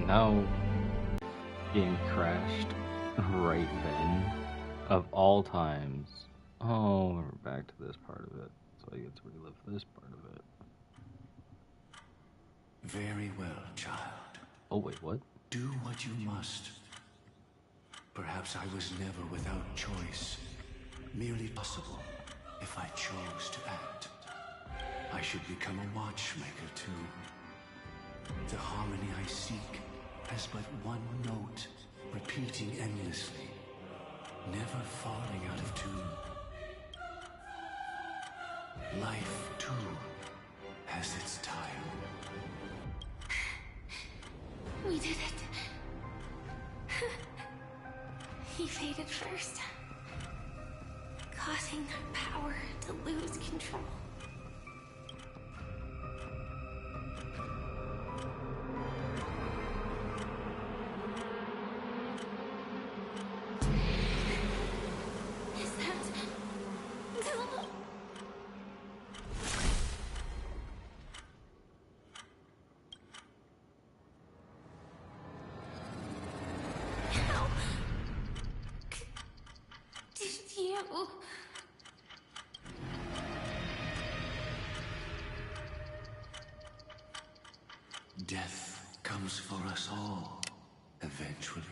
No. Game crashed right then. Of all times. Oh, we're back to this part of it. So I get to relive this part of it. Very well, child. Oh, wait, what? Do what you must. Perhaps I was never without choice. Merely possible, if I chose to act. I should become a watchmaker, too. The harmony I seek has but one note, repeating endlessly, never falling out of tune. Life, too, has its time. We did it. He faded first, causing our power to lose control. Is that Duma? How did you? Death comes for us all, eventually.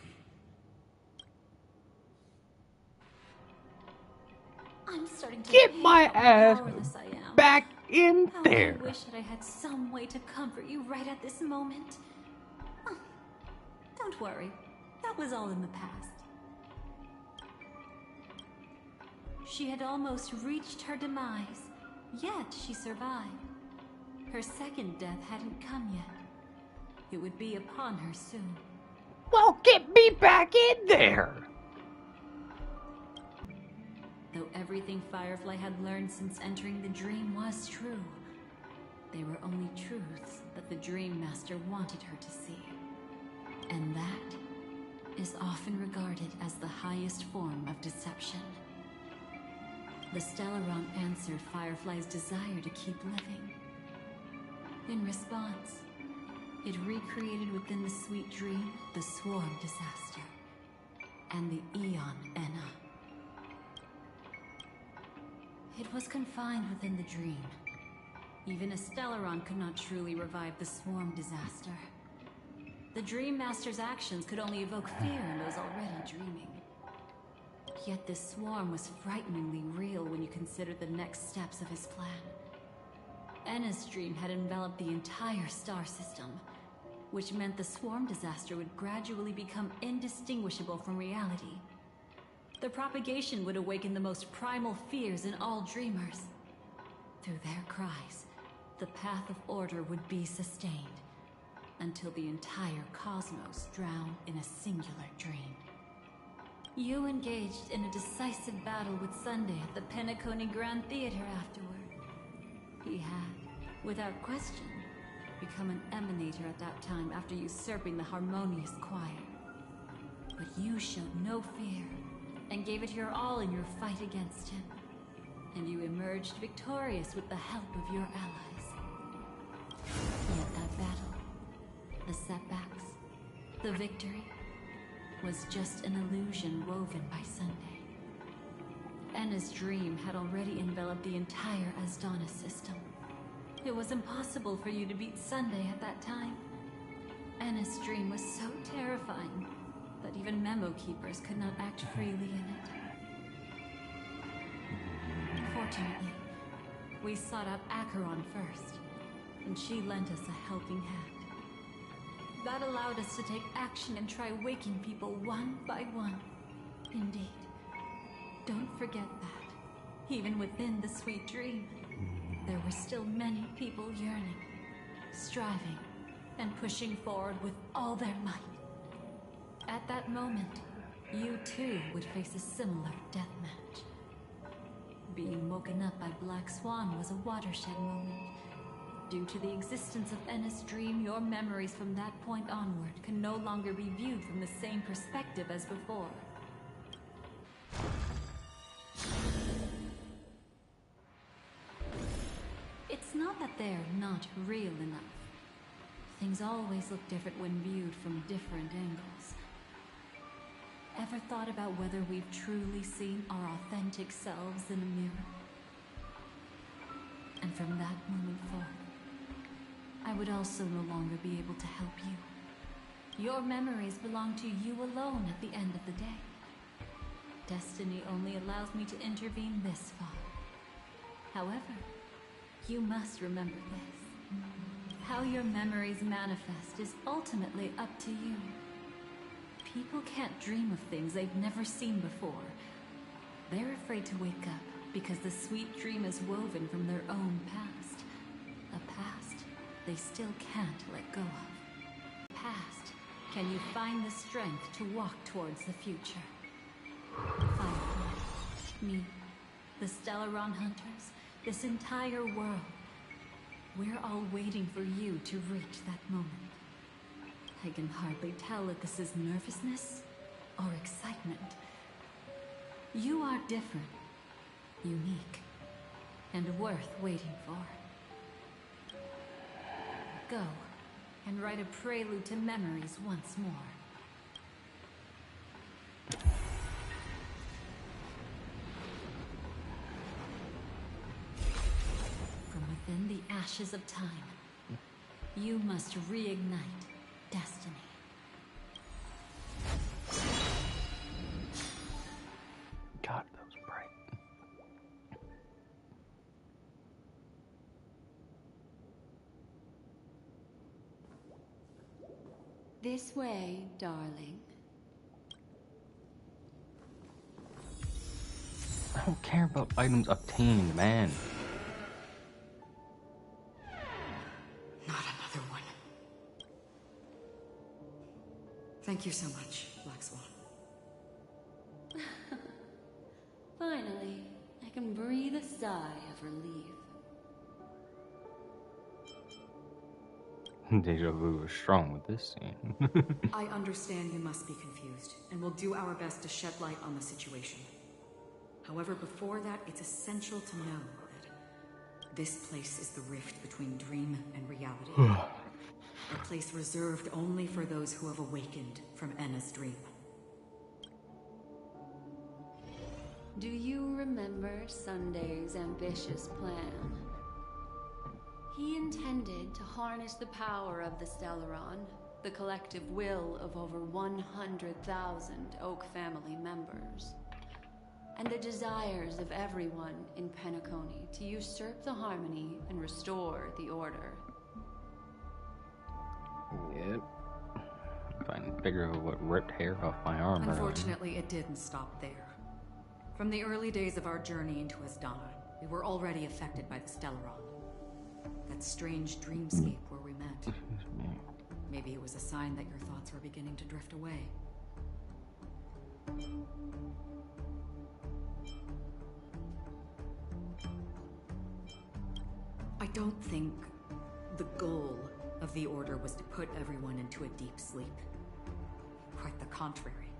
I'm starting to Get hate my how ass powerless I am. back in How there! I wish that I had some way to comfort you right at this moment. Oh, don't worry. That was all in the past. She had almost reached her demise, yet she survived. Her second death hadn't come yet. It would be upon her soon. Well, get me back in there! Though everything Firefly had learned since entering the dream was true, they were only truths that the Dream Master wanted her to see. And that is often regarded as the highest form of deception. The Stellaron answered Firefly's desire to keep living. In response, it recreated within the sweet dream the Swarm disaster and the Aeon Enna. It was confined within the dream. Even a Stellaron could not truly revive the Swarm disaster. The Dream Master's actions could only evoke fear in those already dreaming. Yet this swarm was frighteningly real when you consider the next steps of his plan. Enna's dream had enveloped the entire star system, which meant the swarm disaster would gradually become indistinguishable from reality. The propagation would awaken the most primal fears in all dreamers. Through their cries, the path of order would be sustained, until the entire cosmos drowned in a singular dream. You engaged in a decisive battle with Sunday at the Penacony Grand Theater afterward. He had, without question, become an emanator at that time after usurping the Harmonious Choir. But you showed no fear, and gave it your all in your fight against him. And you emerged victorious with the help of your allies. Yet that battle, the setbacks, the victory, was just an illusion woven by Sunday. Enna's dream had already enveloped the entire Asdana system. It was impossible for you to beat Sunday at that time. Enna's dream was so terrifying that even Memo Keepers could not act freely in it. Fortunately, we sought out Acheron first, and she lent us a helping hand. That allowed us to take action and try waking people one by one. Indeed. Don't forget that, even within the sweet dream, there were still many people yearning, striving, and pushing forward with all their might. At that moment, you too would face a similar deathmatch. Being woken up by Black Swan was a watershed moment. Due to the existence of Enna's dream, your memories from that point onward can no longer be viewed from the same perspective as before. It's not that they're not real enough. things always look different when viewed from different angles. Ever thought about whether we've truly seen our authentic selves in a mirror? And from that moment forward, I would also no longer be able to help you. Your memories belong to you alone at the end of the day. Destiny only allows me to intervene this far. However, you must remember this. How your memories manifest is ultimately up to you. People can't dream of things they've never seen before. They're afraid to wake up because the sweet dream is woven from their own past. A past they still can't let go of. Past, can you find the strength to walk towards the future? Finally, me, the Stellaron Hunters, this entire world, we're all waiting for you to reach that moment. I can hardly tell if this is nervousness or excitement. You are different, unique, and worth waiting for. Go and write a prelude to memories once more. From within the ashes of time, you must reignite destiny. God, that was bright. This way, darling. I don't care about items obtained, man. Not another one. Thank you so much, Black Swan. Finally, I can breathe a sigh of relief. Deja vu is strong with this scene. I understand you must be confused, and we'll do our best to shed light on the situation. However, before that, it's essential to know that this place is the rift between dream and reality. A place reserved only for those who have awakened from Enna's dream. Do you remember Sunday's ambitious plan? He intended to harness the power of the Stellaron, the collective will of over 100,000 Oak family members, and the desires of everyone in Penacony to usurp the harmony and restore the order. Yep. If I can figure out what ripped hair off my arm. Unfortunately, it didn't stop there. From the early days of our journey into Asdana, we were already affected by the Stellaron. That strange dreamscape where we met. Excuse me. Maybe it was a sign that your thoughts were beginning to drift away. I don't think the goal of the Order was to put everyone into a deep sleep. Quite the contrary.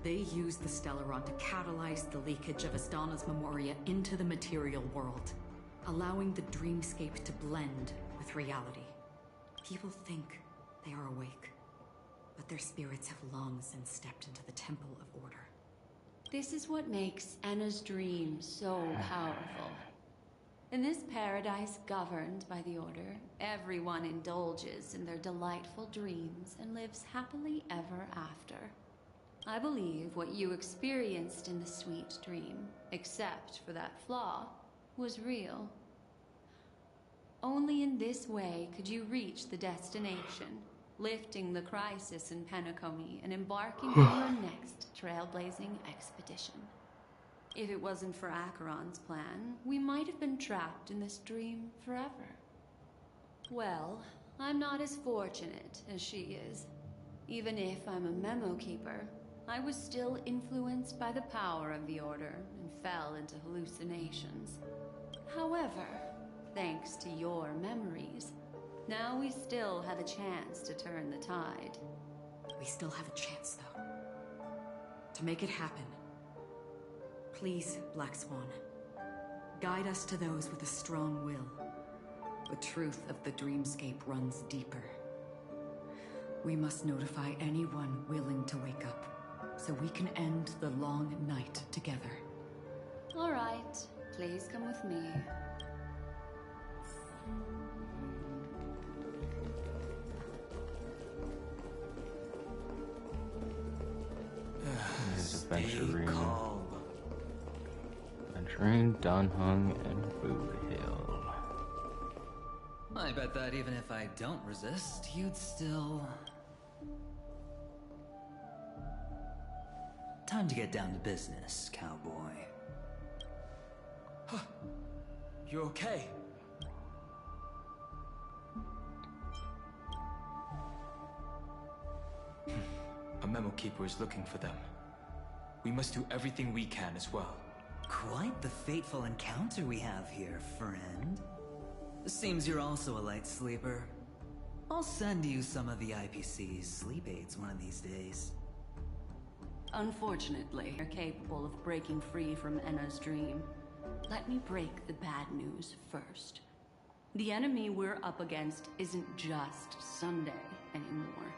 They used the Stellaron to catalyze the leakage of Asdana's Memoria into the material world, allowing the dreamscape to blend with reality. People think they are awake, but their spirits have long since stepped into the Temple of Order. This is what makes Enna's dream so powerful. In this paradise governed by the Order, everyone indulges in their delightful dreams and lives happily ever after. I believe what you experienced in the sweet dream, except for that flaw, was real. Only in this way could you reach the destination, lifting the crisis in Penacony and embarking on your next trailblazing expedition. If it wasn't for Acheron's plan, we might have been trapped in this dream forever. Well, I'm not as fortunate as she is. Even if I'm a memo keeper, I was still influenced by the power of the Order and fell into hallucinations. However, thanks to your memories, now we still have a chance to turn the tide. We still have a chance, though. To make it happen, please, Black Swan, guide us to those with a strong will. The truth of the dreamscape runs deeper. We must notify anyone willing to wake up, so we can end the long night together. All right, please come with me. Adventuring. Adventuring, Dunhung, and Food Hill. I bet that even if I don't resist, you'd still... Time to get down to business, cowboy. You're okay? A memo keeper is looking for them. We must do everything we can as well. Quite the fateful encounter we have here, friend. Seems you're also a light sleeper. I'll send you some of the IPC's sleep aids one of these days. Unfortunately, you're capable of breaking free from Enna's dream. Let me break the bad news first. The enemy we're up against isn't just Sunday anymore.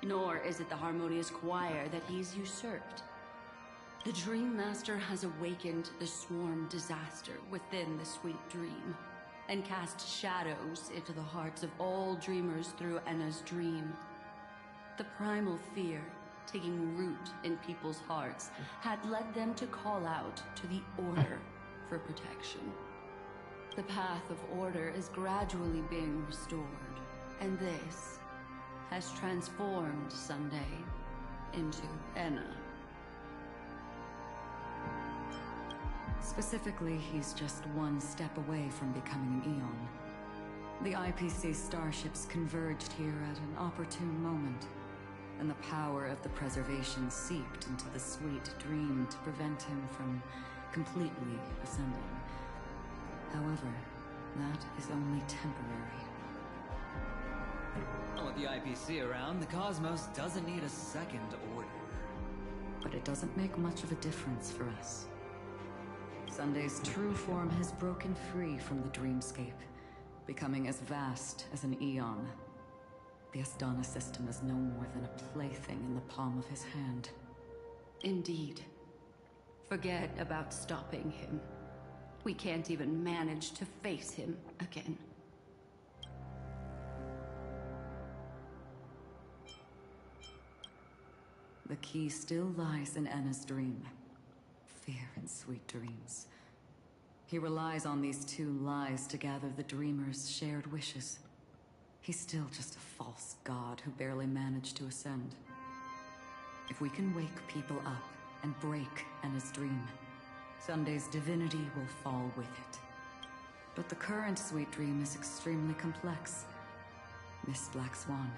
Nor is it the harmonious choir that he's usurped. The Dream Master has awakened the swarm disaster within the sweet dream, and cast shadows into the hearts of all dreamers through Enna's dream. The primal fear, taking root in people's hearts, had led them to call out to the Order for protection. The path of order is gradually being restored, and this has transformed Sunday into Enna. Specifically, he's just one step away from becoming an Eon. The IPC starships converged here at an opportune moment, and the power of the preservation seeped into the sweet dream to prevent him from completely ascending. However, that is only temporary. With the IPC around, the cosmos doesn't need a second order. But it doesn't make much of a difference for us. Sunday's true form has broken free from the dreamscape, becoming as vast as an Eon. The Astana system is no more than a plaything in the palm of his hand. Indeed. Forget about stopping him. We can't even manage to face him again. The key still lies in Enna's dream. Fear and sweet dreams. He relies on these two lies to gather the dreamers' shared wishes. He's still just a false god who barely managed to ascend. If we can wake people up and break Enna's dream, Sunday's divinity will fall with it. But the current sweet dream is extremely complex. Miss Black Swan,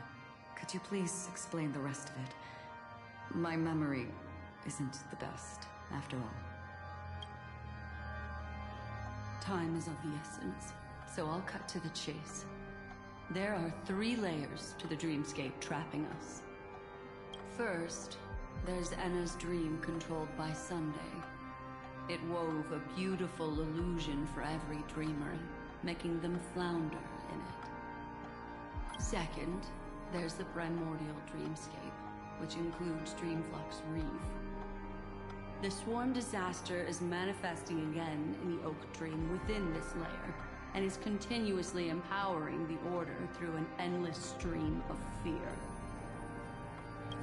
could you please explain the rest of it? My memory isn't the best, after all. Time is of the essence, so I'll cut to the chase. There are 3 layers to the dreamscape trapping us. First, there's Enna's dream controlled by Sunday. It wove a beautiful illusion for every dreamer, making them flounder in it. Second, there's the primordial dreamscape, which includes Dreamflux Reef. The swarm disaster is manifesting again in the Oak Dream within this layer, and is continuously empowering the Order through an endless stream of fear.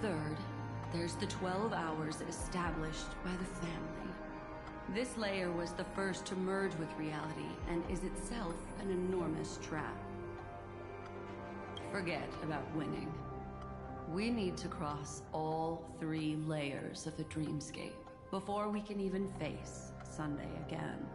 Third, there's the 12 hours established by the family. This layer was the first to merge with reality, and is itself an enormous trap. Forget about winning. We need to cross all 3 layers of the dreamscape before we can even face Sunday again.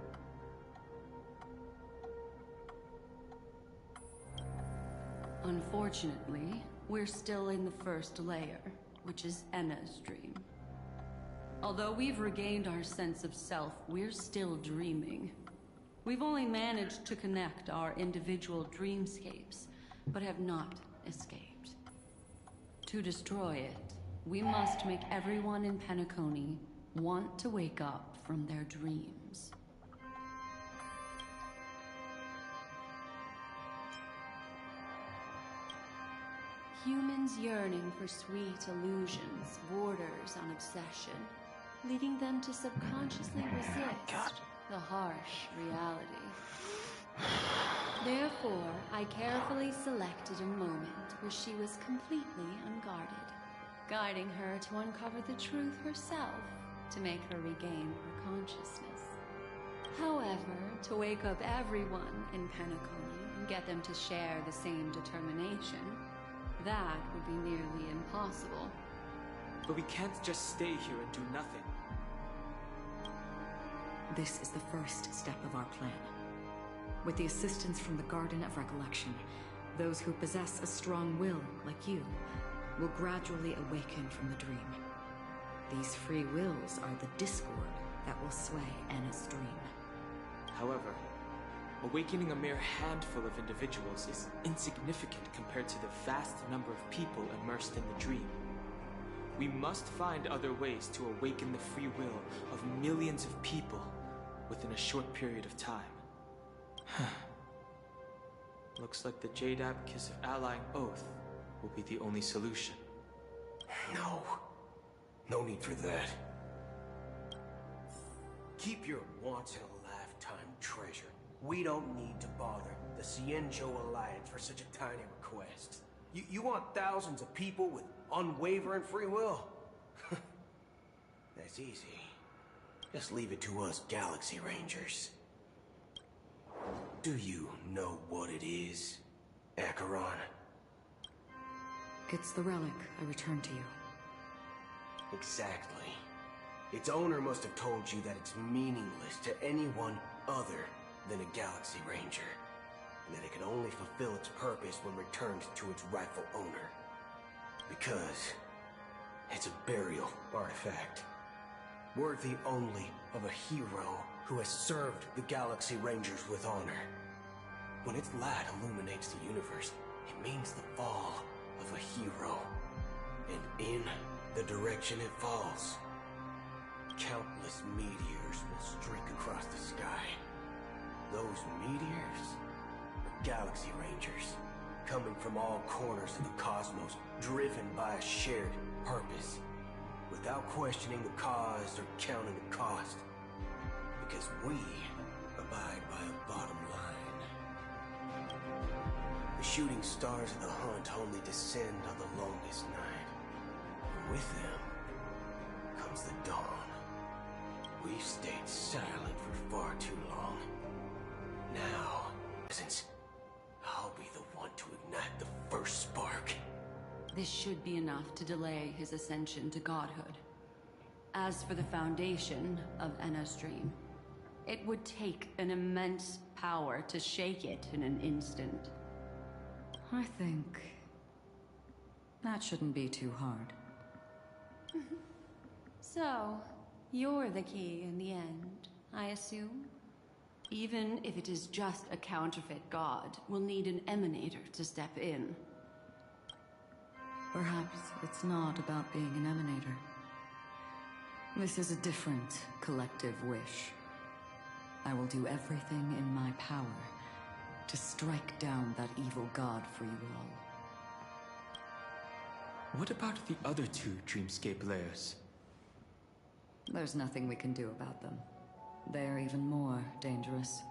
Unfortunately, we're still in the first layer, which is Enna's dream. Although we've regained our sense of self, we're still dreaming. We've only managed to connect our individual dreamscapes, but have not escaped. To destroy it, we must make everyone in Penacony want to wake up from their dreams. Humans yearning for sweet illusions borders on obsession, leading them to subconsciously resist the harsh reality. Therefore, I carefully selected a moment where she was completely unguarded, guiding her to uncover the truth herself to make her regain her consciousness. However, to wake up everyone in Penacony and get them to share the same determination, that would be nearly impossible. But we can't just stay here and do nothing. This is the first step of our plan. With the assistance from the Garden of Recollection, those who possess a strong will, like you, will gradually awaken from the dream. These free wills are the discord that will sway Anna's dream. However, awakening a mere handful of individuals is insignificant compared to the vast number of people immersed in the dream. We must find other ways to awaken the free will of millions of people within a short period of time. Looks like the Jade Abacus of Allying Oath will be the only solution. No. No need for that. Keep your once-in-a-lifetime treasure. We don't need to bother the Cienjo Alliance for such a tiny request. You want thousands of people with unwavering free will? That's easy. Just leave it to us Galaxy Rangers. Do you know what it is, Acheron? It's the relic I returned to you. Exactly. Its owner must have told you that it's meaningless to anyone other than a Galaxy Ranger, and that it can only fulfill its purpose when returned to its rightful owner. Because it's a burial artifact, worthy only of a hero who has served the Galaxy Rangers with honor. When its light illuminates the universe, it means the fall of a hero. And in the direction it falls, countless meteors will streak across the sky. Those meteors are Galaxy Rangers, coming from all corners of the cosmos, driven by a shared purpose, without questioning the cause or counting the cost. Because we abide by a bottom line. The shooting stars of the hunt only descend on the longest night. And with them comes the dawn. We've stayed silent for far too long. Now, since I'll be the one to ignite the first spark. This should be enough to delay his ascension to godhood. As for the foundation of Enna's dream, it would take an immense power to shake it in an instant. I think that shouldn't be too hard. So, you're the key in the end, I assume? Even if it is just a counterfeit god, we'll need an emanator to step in. Perhaps it's not about being an emanator. This is a different collective wish. I will do everything in my power to strike down that evil god for you all. What about the other two Dreamscape layers? There's nothing we can do about them. They're even more dangerous.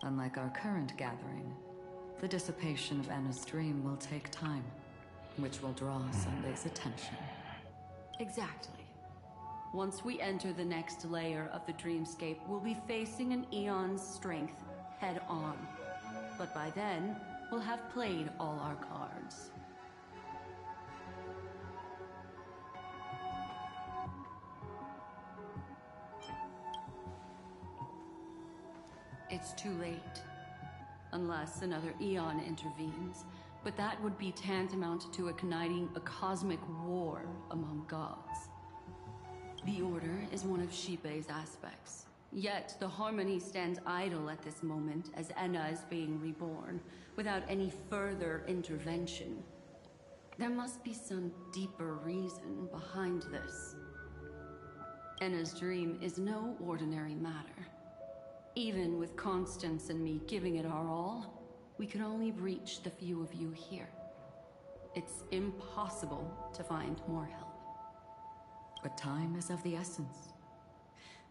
Unlike our current gathering, the dissipation of Anna's dream will take time, which will draw Sunday's attention. Exactly. Once we enter the next layer of the Dreamscape, we'll be facing an Eon's strength head-on. But by then, we'll have played all our cards. It's too late. Unless another Eon intervenes. But that would be tantamount to igniting a cosmic war among gods. The Order is one of Xipe's aspects. Yet the Harmony stands idle at this moment as Enna is being reborn, without any further intervention. There must be some deeper reason behind this. Enna's dream is no ordinary matter. Even with Constance and me giving it our all, we could only reach the few of you here. It's impossible to find more help. But time is of the essence.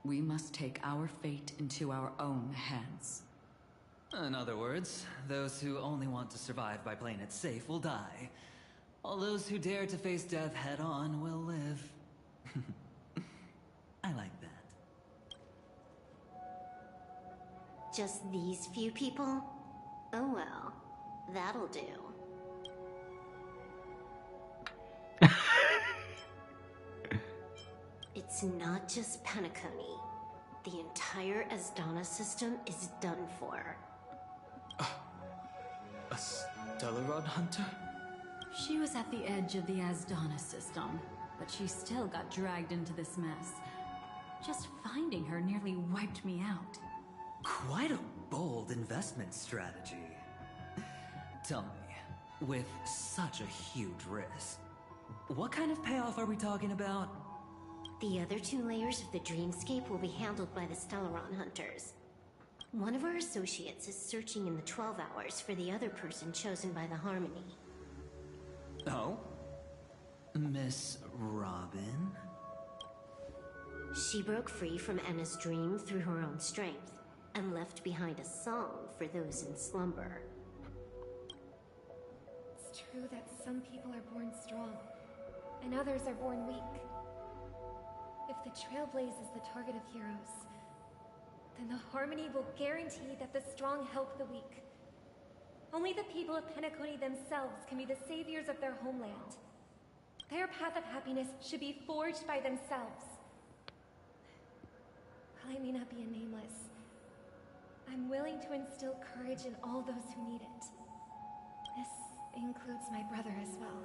We must take our fate into our own hands. In other words, those who only want to survive by playing it safe will die. All those who dare to face death head-on will live. I like that. Just these few people? Oh well, that'll do. It's not just Penacony. The entire Asdana system is done for. A Stellaron hunter? She was at the edge of the Asdana system, but she still got dragged into this mess. Just finding her nearly wiped me out. Quite a bold investment strategy. Tell me, with such a huge risk, what kind of payoff are we talking about? The other 2 layers of the dreamscape will be handled by the Stellaron hunters. One of our associates is searching in the 12 hours for the other person chosen by the Harmony. Oh? Miss Robin? She broke free from Enna's dream through her own strength, and left behind a song for those in slumber. It's true that some people are born strong, and others are born weak. If the Trailblaze is the target of heroes, then the Harmony will guarantee that the strong help the weak. Only the people of Penacony themselves can be the saviors of their homeland. Their path of happiness should be forged by themselves. While I may not be a nameless, I'm willing to instill courage in all those who need it. This includes my brother as well.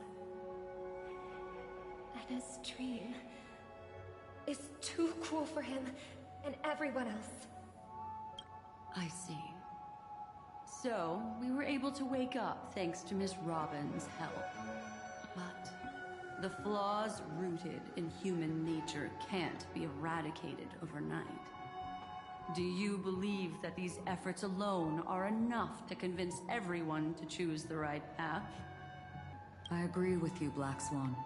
Anna's dream is too cruel for him and everyone else. I see. So, we were able to wake up thanks to Miss Robin's help. But the flaws rooted in human nature can't be eradicated overnight. Do you believe that these efforts alone are enough to convince everyone to choose the right path? I agree with you, Black Swan.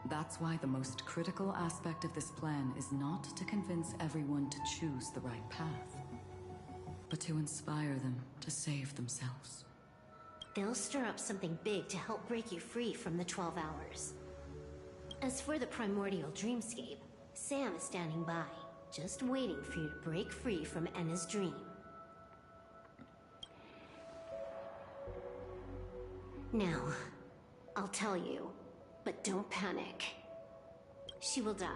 That's why the most critical aspect of this plan is not to convince everyone to choose the right path, but to inspire them to save themselves. They'll stir up something big to help break you free from the 12 hours. As for the primordial dreamscape, Sam is standing by, just waiting for you to break free from Enna's dream. Now, I'll tell you, but don't panic. She will die.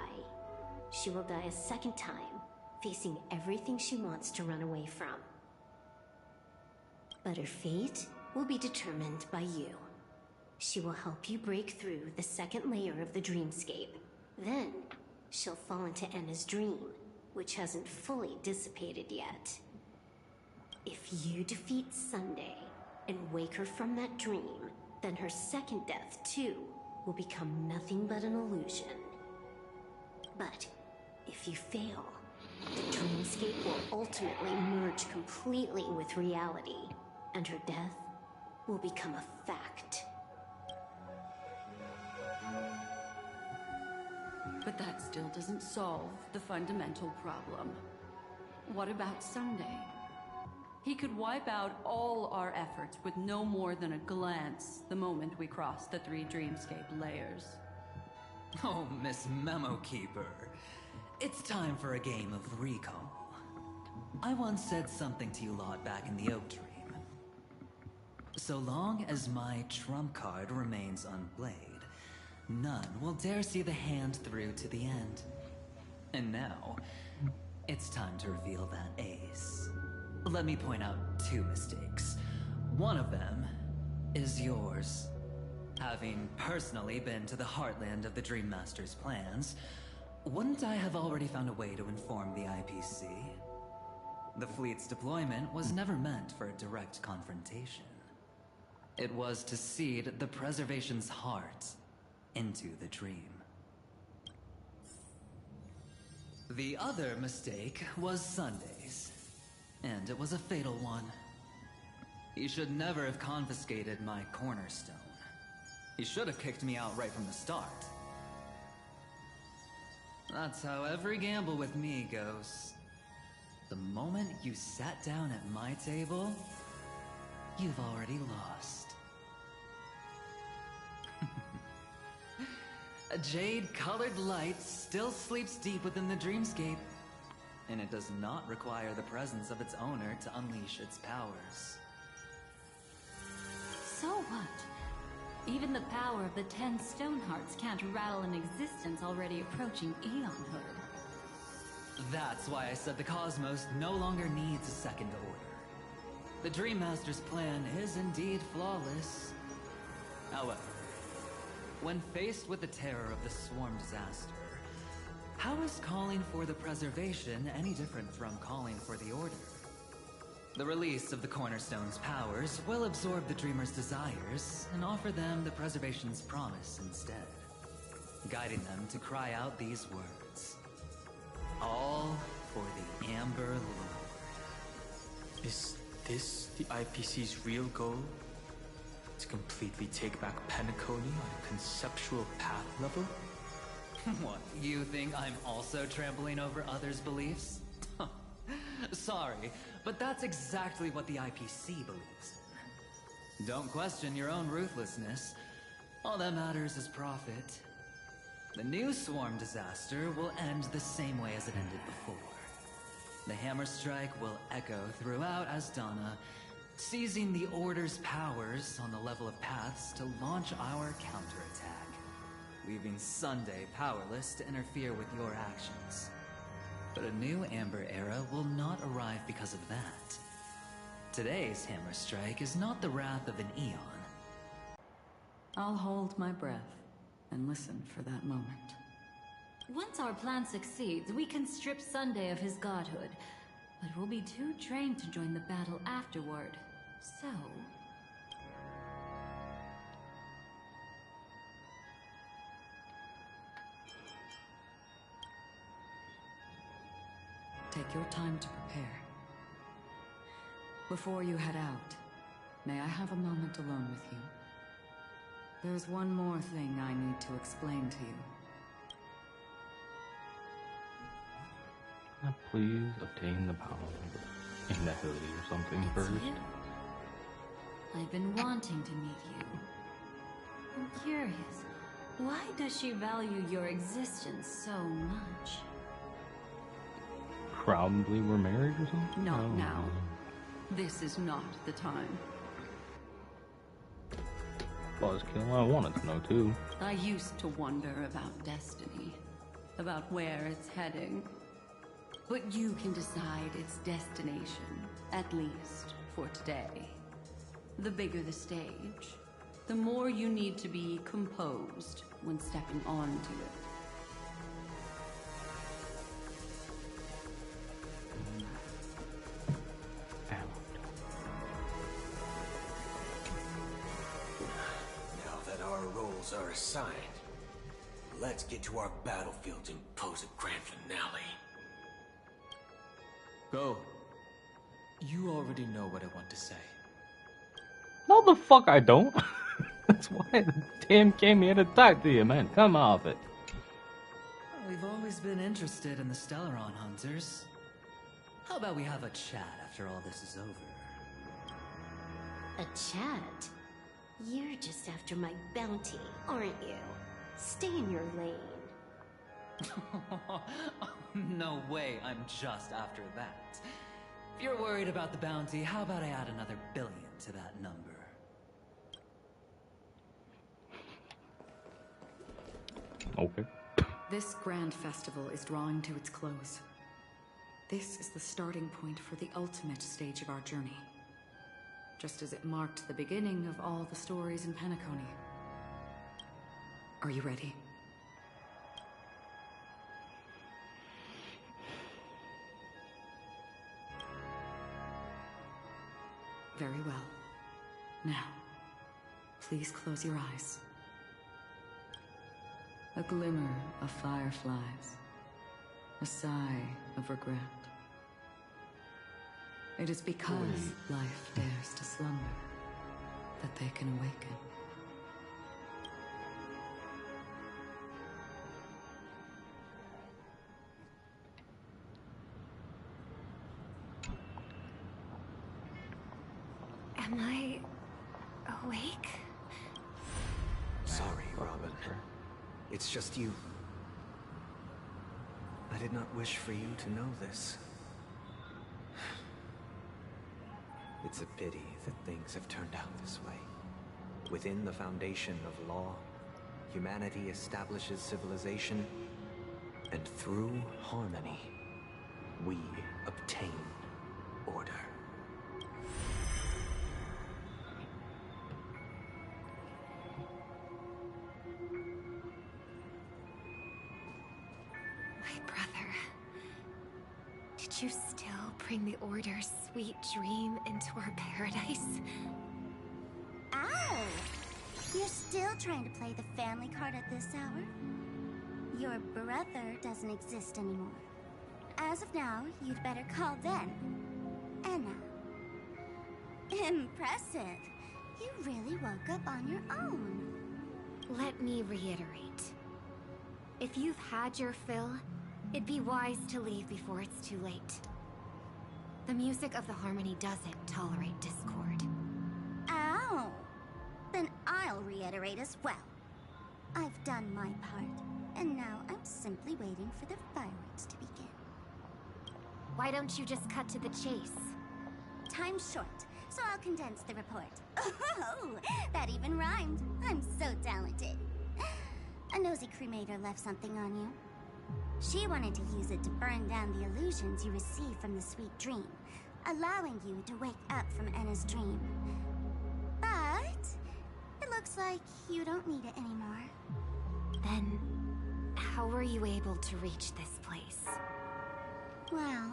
She will die a second time, facing everything she wants to run away from. But her fate will be determined by you. She will help you break through the second layer of the dreamscape. Then, she'll fall into Enna's dream, which hasn't fully dissipated yet. If you defeat Sunday and wake her from that dream, then her second death, too, will become nothing but an illusion. But if you fail, the dreamscape will ultimately merge completely with reality, and her death will become a fact. But that still doesn't solve the fundamental problem. What about Sunday? He could wipe out all our efforts with no more than a glance the moment we cross the 3 dreamscape layers. Oh, Miss Memo Keeper. It's time for a game of recall. I once said something to you lot back in the Oak Dream. So long as my trump card remains unplayed, none will dare see the hand through to the end. And now, it's time to reveal that ace. Let me point out 2 mistakes. One of them is yours. Having personally been to the heartland of the Dream Master's plans, wouldn't I have already found a way to inform the IPC? The fleet's deployment was never meant for a direct confrontation. It was to seed the Preservation's heart into the dream. The other mistake was Sunday's, and it was a fatal one. He should never have confiscated my cornerstone. He should have kicked me out right from the start. That's how every gamble with me goes. The moment you sat down at my table, you've already lost. A jade-colored light still sleeps deep within the dreamscape, and it does not require the presence of its owner to unleash its powers. So what? Even the power of the 10 Stonehearts can't rattle an existence already approaching eonhood. That's why I said the cosmos no longer needs a second order. The Dream Master's plan is indeed flawless. However, when faced with the terror of the swarm disaster, how is calling for the preservation any different from calling for the order? The release of the Cornerstone's powers will absorb the Dreamer's desires and offer them the preservation's promise instead, guiding them to cry out these words. All for the Amber Lord. Is this the IPC's real goal? To completely take back Penacony on a conceptual path level? What, you think I'm also trampling over others' beliefs? Sorry, but that's exactly what the IPC believes in. Don't question your own ruthlessness. All that matters is profit. The new swarm disaster will end the same way as it ended before. The hammer strike will echo throughout Asdana, seizing the Order's powers on the level of paths to launch our counterattack, leaving Sunday powerless to interfere with your actions. But a new Amber Era will not arrive because of that. Today's hammer strike is not the wrath of an eon. I'll hold my breath and listen for that moment. Once our plan succeeds, we can strip Sunday of his godhood, but we'll be too drained to join the battle afterward. So... take your time to prepare. Before you head out, may I have a moment alone with you? There's one more thing I need to explain to you. Please obtain the power of inability or something It's first. you. I've been wanting to meet you. I'm curious, why does she value your existence so much? Probably we're married or something? Not I don't now. know. This is not the time. Buzzkill, I wanted to know too. I used to wonder about destiny, about where it's heading. But you can decide its destination, at least for today. The bigger the stage, the more you need to be composed when stepping onto it. Now that our roles are assigned, let's get to our battlefields and pose a grand finale. Go. You already know what I want to say. No, the fuck I don't. That's why the damn came here to talk to you, man. Come off it. We've always been interested in the Stellaron hunters. How about we have a chat after all this is over? A chat? You're just after my bounty, aren't you? Stay in your lane. No way, I'm just after that. If you're worried about the bounty, how about I add another billion to that number? Okay. This grand festival is drawing to its close. This is the starting point for the ultimate stage of our journey. Just as it marked the beginning of all the stories in Penacony. Are you ready? Very well. Now, please close your eyes. A glimmer of fireflies. A sigh of regret. It is because life dares to slumber that they can awaken. Am I awake? Sorry, Robin. It's just you. I did not wish for you to know this. It's a pity that things have turned out this way. Within the foundation of law, humanity establishes civilization, and through harmony, we obtain order. My brother. Did you still bring the Order's sweet dream into our paradise? Ow! You're still trying to play the family card at this hour? Your brother doesn't exist anymore. As of now, you'd better call them Anna. Impressive. You really woke up on your own. Let me reiterate. If you've had your fill, it'd be wise to leave before it's too late. The music of the Harmony doesn't tolerate discord. Ow! Then I'll reiterate as well. I've done my part, and now I'm simply waiting for the fireworks to begin. Why don't you just cut to the chase? Time's short, so I'll condense the report. Oh, that even rhymed. I'm so talented. A nosy cremator left something on you. She wanted to use it to burn down the illusions you received from the sweet dream, allowing you to wake up from Anna's dream. But it looks like you don't need it anymore. Then, how were you able to reach this place? Well,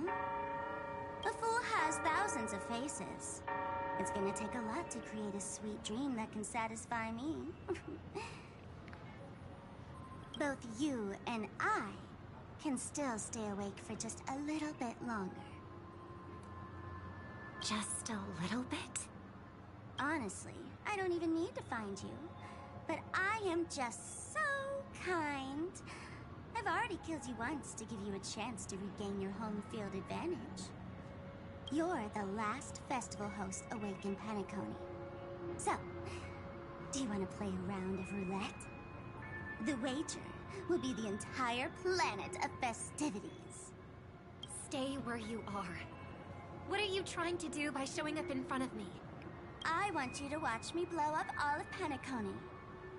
a fool has thousands of faces. It's gonna take a lot to create a sweet dream that can satisfy me. Both you and I can still stay awake for just a little bit longer. Just a little bit? Honestly, I don't even need to find you. But I am just so kind. I've already killed you once to give you a chance to regain your home field advantage. You're the last festival host awake in Penacony. So, do you want to play a round of roulette? The wager will be the entire planet of festivities. Stay where you are. What are you trying to do by showing up in front of me? I want you to watch me blow up all of Penacony.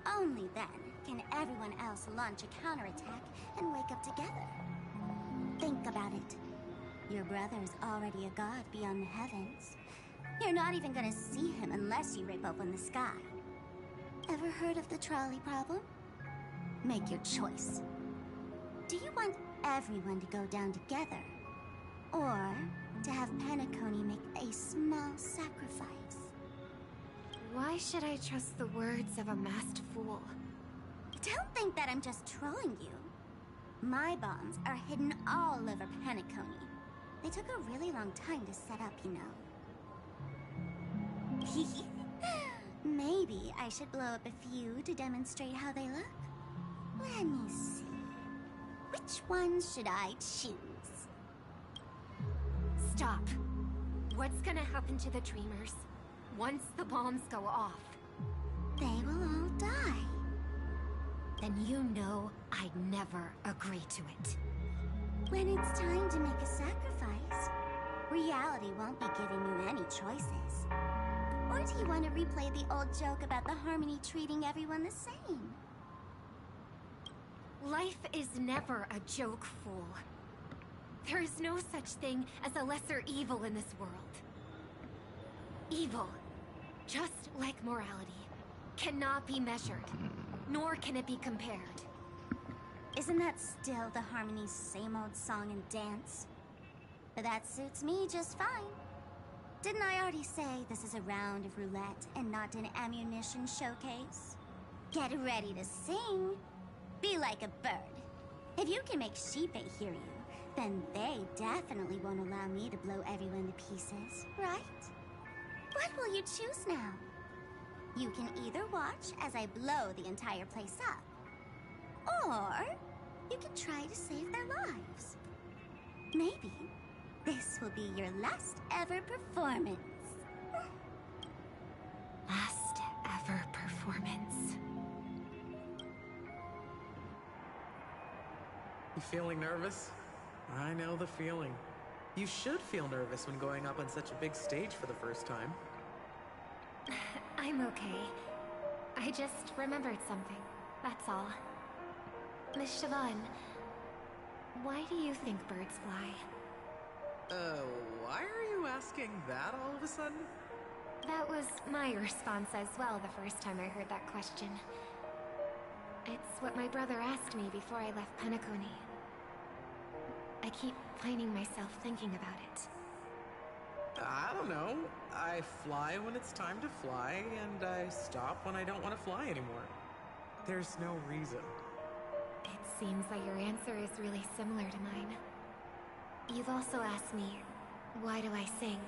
Only then can everyone else launch a counterattack and wake up together. Think about it. Your brother's already a god beyond the heavens. You're not even gonna see him unless you rip open the sky. Ever heard of the trolley problem? Make your choice. Do you want everyone to go down together? Or to have Penacony make a small sacrifice? Why should I trust the words of a masked fool? Don't think that I'm just trolling you. My bombs are hidden all over Penacony. They took a really long time to set up, you know. Maybe I should blow up a few to demonstrate how they look. Let me see. Which one should I choose? Stop. What's gonna happen to the Dreamers once the bombs go off? They will all die. Then you know I'd never agree to it. When it's time to make a sacrifice, reality won't be giving you any choices. Or do you want to replay the old joke about the Harmony treating everyone the same? Life is never a joke, fool. There is no such thing as a lesser evil in this world. Evil, just like morality, cannot be measured, nor can it be compared. Isn't that still the Harmony's same old song and dance? But that suits me just fine. Didn't I already say this is a round of roulette and not an ammunition showcase? Get ready to sing. Be like a bird. If you can make Xipe hear you, then they definitely won't allow me to blow everyone to pieces, right? What will you choose now? You can either watch as I blow the entire place up, or you can try to save their lives. Maybe this will be your last ever performance. You feeling nervous? I know the feeling. You should feel nervous when going up on such a big stage for the first time. I'm okay. I just remembered something. That's all. Miss Siobhan, why do you think birds fly? Why are you asking that all of a sudden? That was my response as well the first time I heard that question. It's what my brother asked me before I left Penacony. I keep finding myself thinking about it. I don't know. I fly when it's time to fly, and I stop when I don't want to fly anymore. There's no reason. It seems like your answer is really similar to mine. You've also asked me, why do I sing?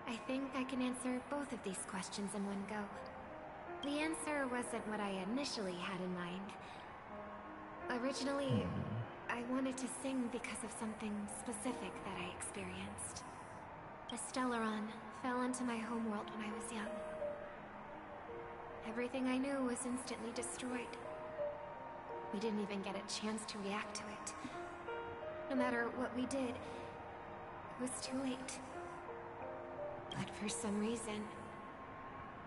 I think I can answer both of these questions in one go. The answer wasn't what I initially had in mind. Originally, I wanted to sing because of something specific that I experienced. A Stellaron fell into my homeworld when I was young. Everything I knew was instantly destroyed. We didn't even get a chance to react to it. No matter what we did, it was too late. But for some reason,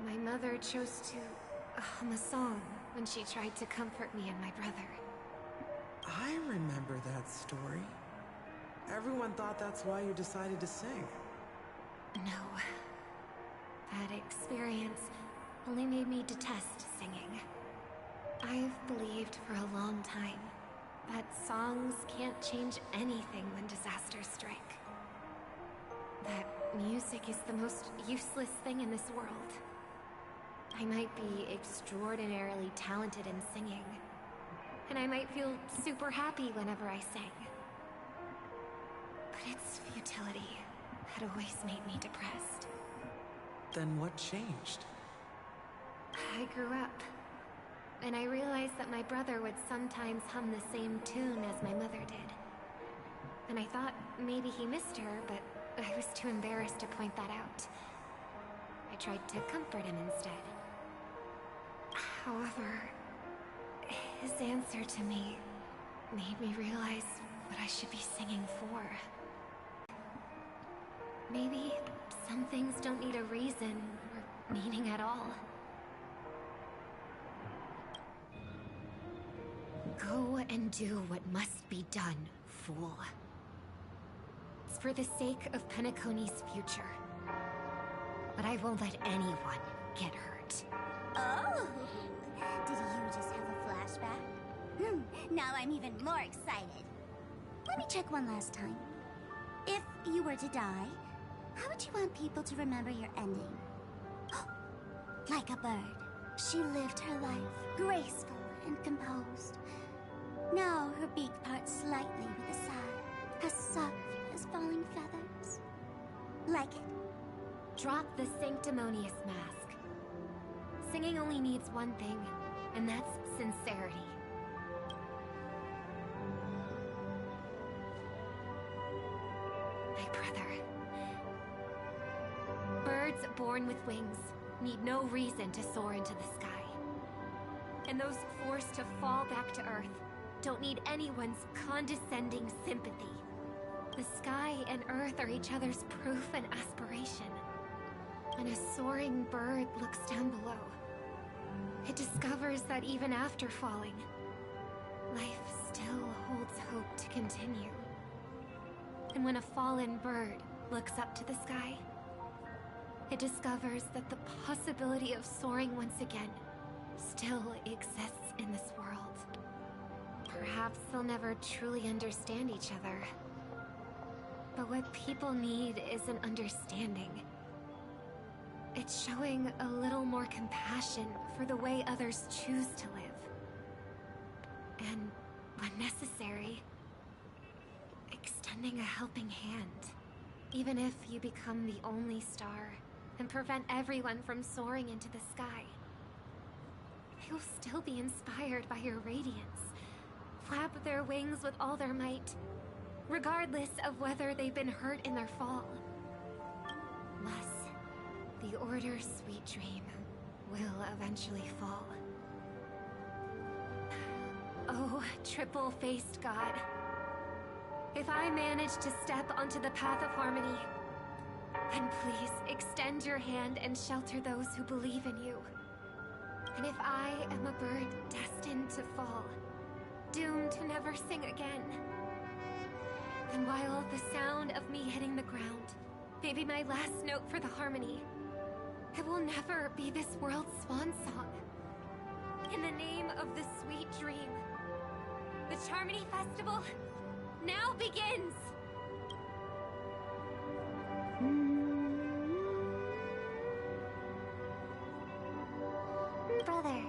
my mother chose to hum a song when she tried to comfort me and my brother. I remember that story. Everyone thought that's why you decided to sing. No. That experience only made me detest singing. I've believed for a long time that songs can't change anything when disasters strike. That music is the most useless thing in this world. I might be extraordinarily talented in singing, and I might feel super happy whenever I sing. But its futility had always made me depressed. Then what changed? I grew up, and I realized that my brother would sometimes hum the same tune as my mother did. And I thought maybe he missed her, but I was too embarrassed to point that out. I tried to comfort him instead. However, his answer to me made me realize what I should be singing for. Maybe some things don't need a reason or meaning at all. Go and do what must be done, fool. It's for the sake of Penacony's future. But I won't let anyone get hurt. Oh! Did you just have a flashback? Now I'm even more excited. Let me check one last time. If you were to die, how would you want people to remember your ending? Like a bird, she lived her life graceful and composed. Now her beak parts slightly with a sigh, as soft as falling feathers. Like it. Drop the sanctimonious mask. Singing only needs one thing, and that's sincerity. My brother. Birds born with wings need no reason to soar into the sky. And those forced to fall back to Earth don't need anyone's condescending sympathy. The sky and Earth are each other's proof and aspiration. When a soaring bird looks down below, it discovers that even after falling, life still holds hope to continue. And when a fallen bird looks up to the sky, it discovers that the possibility of soaring once again still exists in this world. Perhaps they'll never truly understand each other. But what people need isn't understanding. It's showing a little more compassion for the way others choose to live. And, when necessary, extending a helping hand. Even if you become the only star and prevent everyone from soaring into the sky, they will still be inspired by your radiance. Flap their wings with all their might, regardless of whether they've been hurt in their fall. Thus, the Order's sweet dream will eventually fall. Oh, triple-faced god. If I manage to step onto the path of harmony, then please extend your hand and shelter those who believe in you. And if I am a bird destined to fall, doomed to never sing again, then while the sound of me hitting the ground may be my last note for the harmony, it will never be this world's swan song. In the name of the sweet dream, the Charmony Festival now begins! Brother,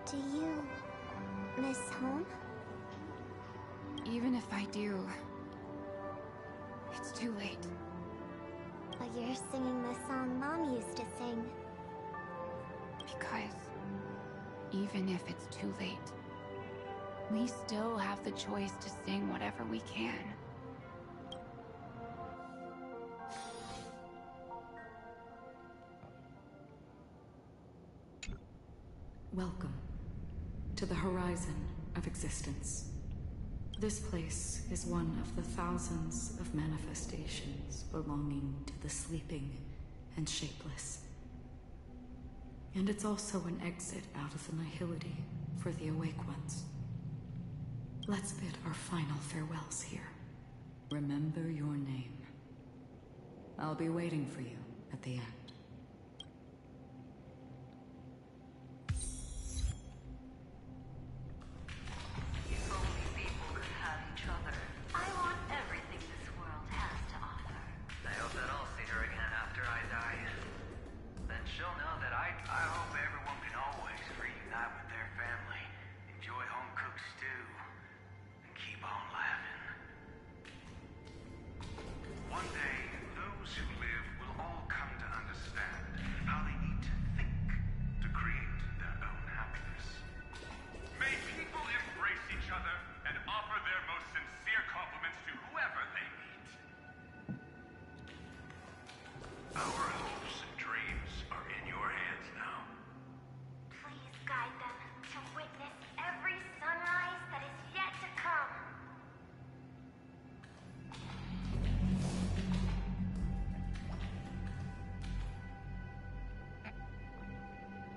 do you miss home? Even if I do, it's too late. But you're singing the song Mom used to sing. Because even if it's too late, we still have the choice to sing whatever we can. Welcome to the horizon of existence. This place is one of the thousands of manifestations belonging to the sleeping and shapeless. And it's also an exit out of the nihility for the awake ones. Let's bid our final farewells here. Remember your name. I'll be waiting for you at the end.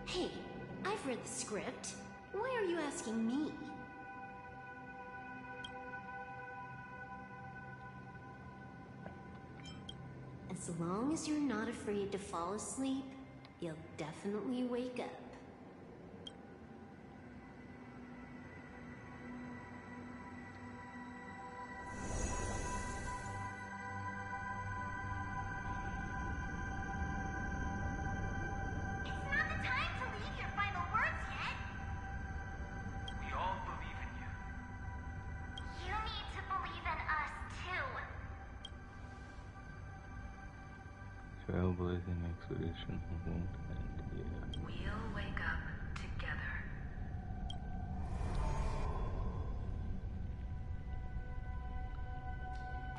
Hey, I've read the script. Why are you asking me? As long as you're not afraid to fall asleep, you'll definitely wake up. Trailblazing expedition won't end yet. We'll wake up together.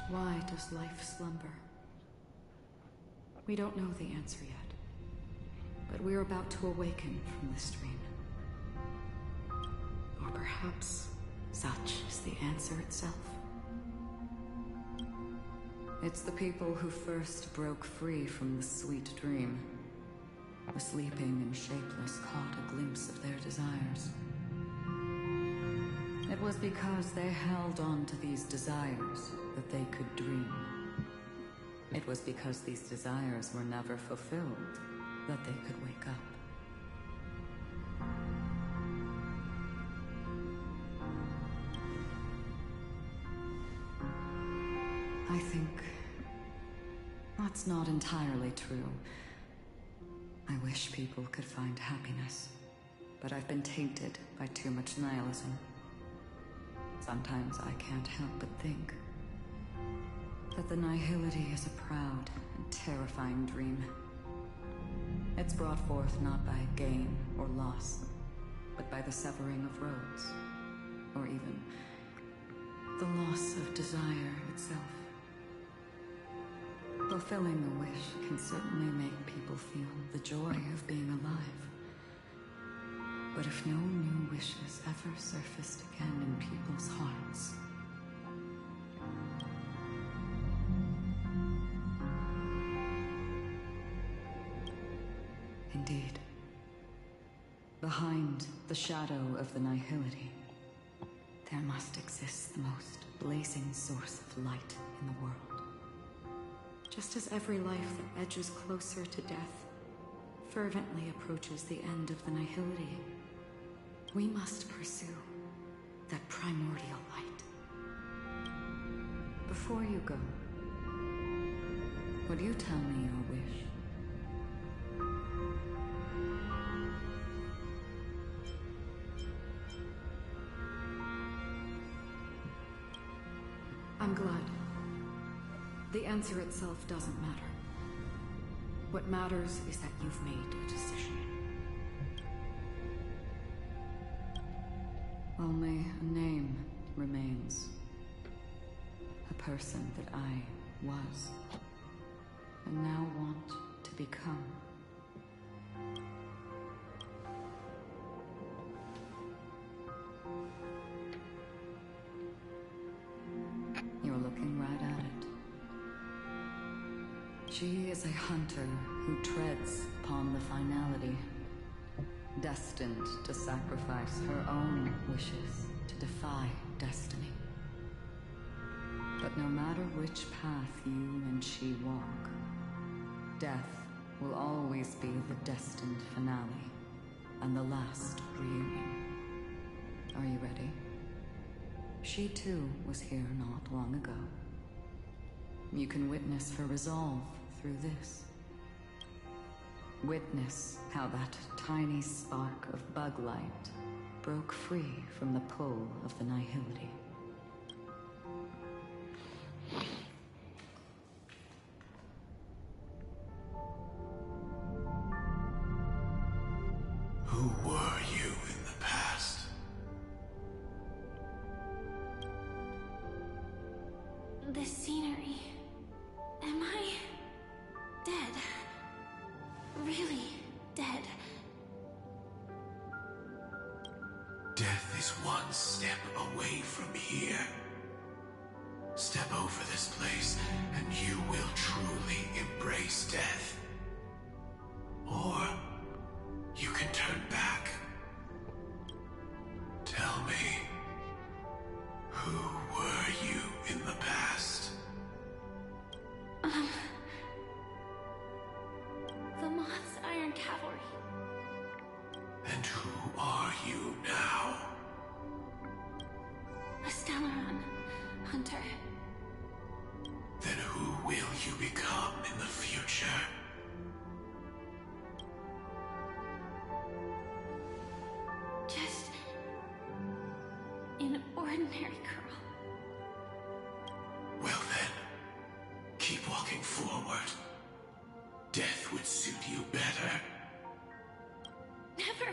Why does life slumber? We don't know the answer yet, but we're about to awaken from this dream. Or perhaps such is the answer itself. It's the people who first broke free from the sweet dream. The sleeping and shapeless caught a glimpse of their desires. It was because they held on to these desires that they could dream. It was because these desires were never fulfilled that they could wake up. I think that's not entirely true. I wish people could find happiness, but I've been tainted by too much nihilism. Sometimes I can't help but think that the nihility is a proud and terrifying dream. It's brought forth not by gain or loss, but by the severing of roads, or even the loss of desire itself. Fulfilling a wish can certainly make people feel the joy of being alive. But if no new wishes ever surfaced again in people's hearts, indeed, behind the shadow of the Nihility, there must exist the most blazing source of light in the world. Just as every life that edges closer to death fervently approaches the end of the Nihility, we must pursue that primordial light. Before you go, would you tell me your wish? I'm glad. The answer itself doesn't matter. What matters is that you've made a decision. Only a name remains. A person that I was, and now want to become. You're looking right at it. She is a hunter who treads upon the finality, destined to sacrifice her own wishes to defy destiny. But no matter which path you and she walk, death will always be the destined finale and the last reunion. Are you ready? She too was here not long ago. You can witness her resolve through this. Witness how that tiny spark of bug light broke free from the pull of the Nihility. Who were you in the past? The scenery. Am I dead? Really dead? Death is one step away from here. Step over this place, and you will truly embrace death. Or you can turn back. Tell me, who were you in the past? The Moth's Iron Cavalry. And who are you now? A Stellaron hunter. Then who will you become in the future? Just an ordinary girl. Well then, keep walking forward. Death would suit you better. Never.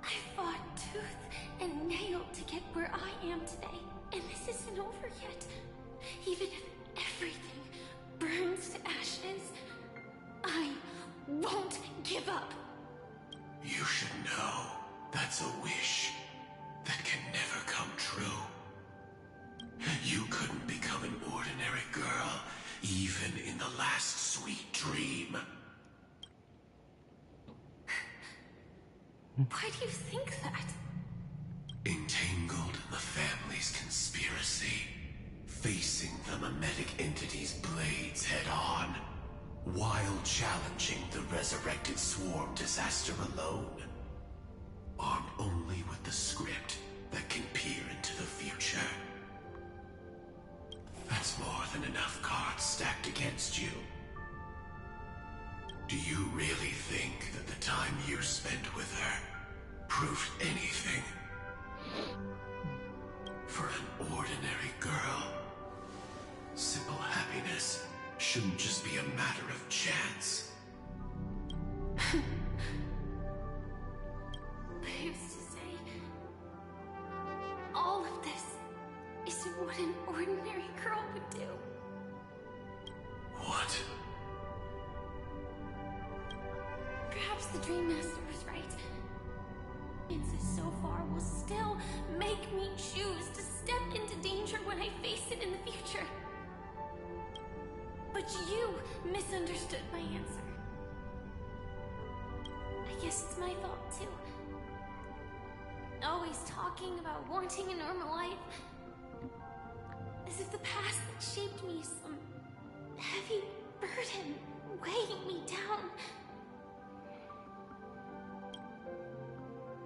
I fought tooth and nail to get where I am today, and this isn't over yet. Even if everything burns to ashes, I won't give up. You should know that's a wish that can never come true. You couldn't become an ordinary girl, even in the last sweet dream. Why do you think that? Entangled in the family's conspiracy, facing the mimetic entity's blades head-on, while challenging the resurrected swarm disaster alone, armed only with the script that can peer into the future. That's more than enough cards stacked against you. Do you really think that the time you spent with her proved anything? For an ordinary girl, simple happiness shouldn't just be a matter of chance. But who's to say all of this isn't what an ordinary girl would do? What? Perhaps the Dream Master was right. far will still make me choose to step into danger when I face it in the future. But you misunderstood my answer. I guess it's my fault too. Always talking about wanting a normal life. As if the past that shaped me is some heavy burden weighing me down.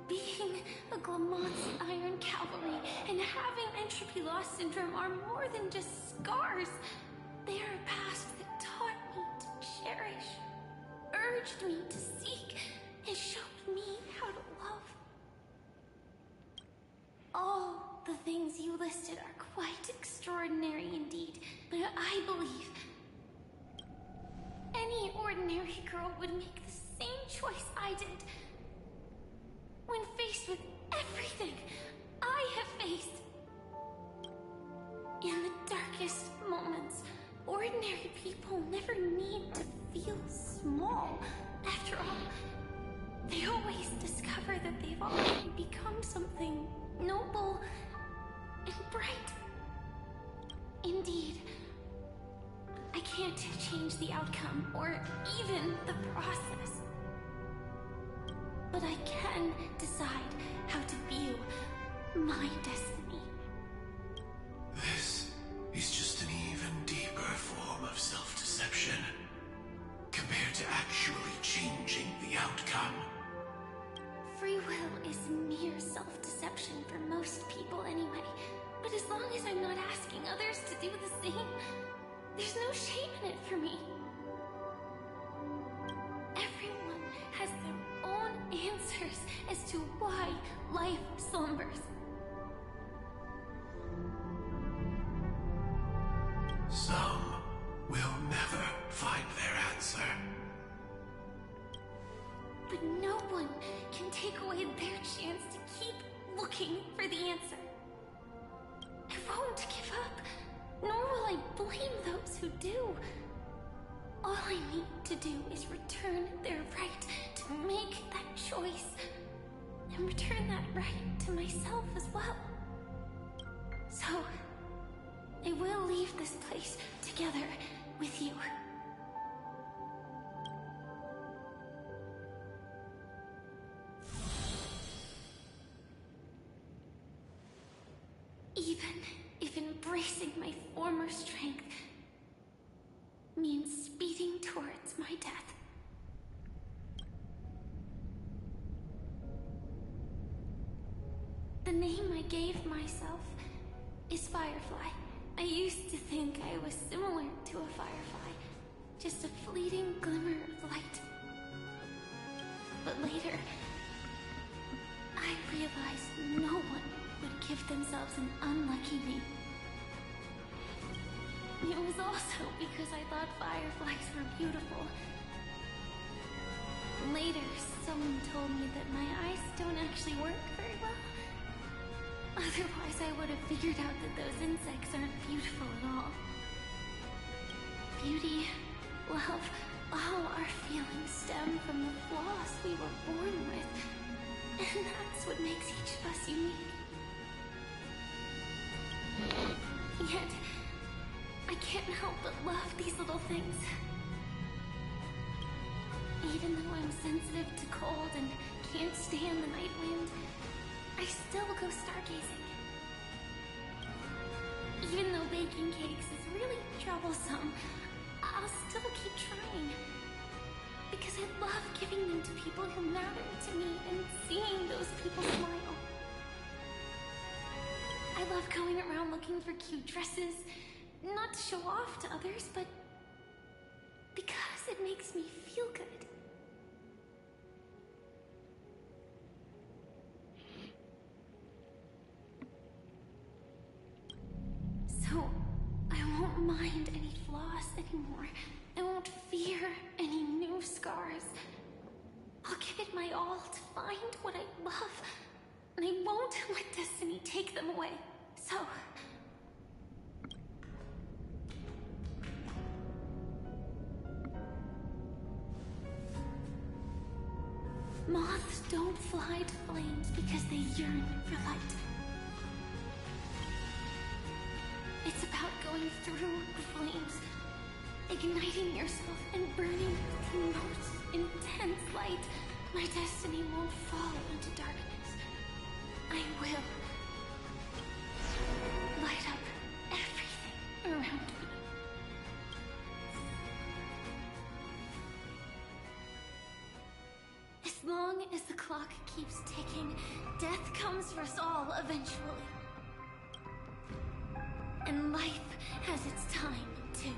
Being a Glamont's Iron Cavalry and having Entropy Loss Syndrome are more than just scars. They are a past that taught me to cherish, urged me to seek, and showed me how to love. All the things you listed are quite extraordinary indeed, but I believe any ordinary girl would make the same choice I did. When faced with everything I have faced. In the darkest moments, ordinary people never need to feel small. After all, they always discover that they've already become something noble and bright. Indeed, I can't change the outcome or even the process. But I can decide how to view my destiny. This is just an even deeper form of self-deception compared to actually changing the outcome. Free will is mere self-deception for most people anyway. But as long as I'm not asking others to do the same, there's no shame in it for me. Everyone has their own answers as to why life slumbers. Some will never find their answer. But no one can take away their chance to keep looking for the answer. I won't give up, nor will I blame those who do. All I need to do is return their right to make that choice, and return that right to myself as well. So, I will leave this place together with you. Even if embracing my former strength means speeding towards my death. The name I gave myself is Firefly. I used to think I was similar to a firefly, just a fleeting glimmer of light. But later, I realized no one would give themselves an unlucky name. It was also because I thought fireflies were beautiful. Later, someone told me that my eyes don't actually work very well. Otherwise, I would have figured out that those insects aren't beautiful at all. Beauty, love, all our feelings stem from the flaws we were born with. And that's what makes each of us unique. Yet, I can't help but love these little things. Even though I'm sensitive to cold and can't stand the night wind, I still go stargazing. Even though baking cakes is really troublesome, I'll still keep trying. Because I love giving them to people who matter to me and seeing those people smile. I love going around looking for cute dresses, not to show off to others, but because it makes me feel good. So, I won't mind any flaws anymore. I won't fear any new scars. I'll give it my all to find what I love, and I won't let destiny take them away. So... moths don't fly hide flames because they yearn for light. It's about going through the flames, igniting yourself and burning the most intense light. My destiny won't fall into darkness. I will light up everything around me. As long as the clock keeps ticking, death comes for us all eventually. And life has its time, too.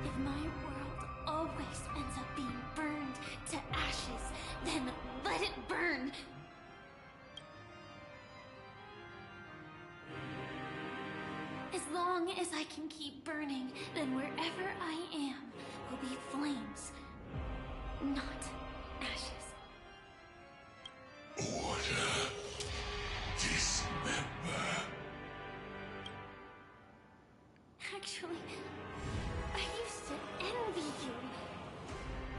If my world always ends up being burned to ashes, then let it burn! As long as I can keep burning, then wherever I am will be flames, not ashes. Order. Dismember. Actually, I used to envy you.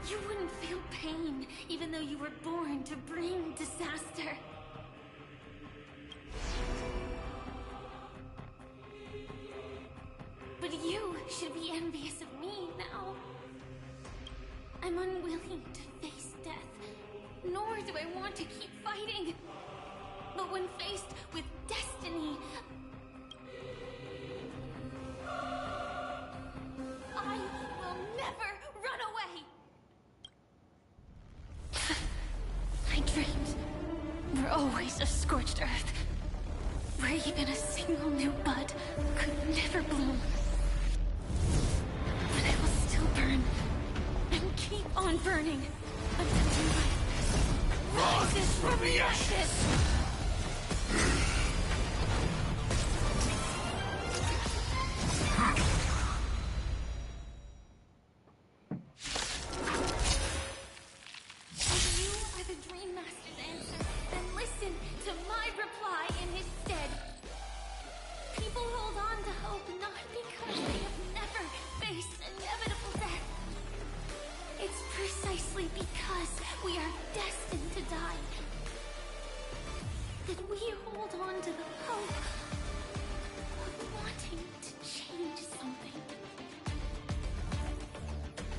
You wouldn't feel pain, even though you were born to bring disaster. But you should be envious of me now. I'm unwilling to face death, nor do I want to keep fighting. But when faced with destiny, I will never run away! My dreams were always of scorched earth, where even a single new bud could never bloom. But I will still burn, and keep on burning, until new life rises from the ashes!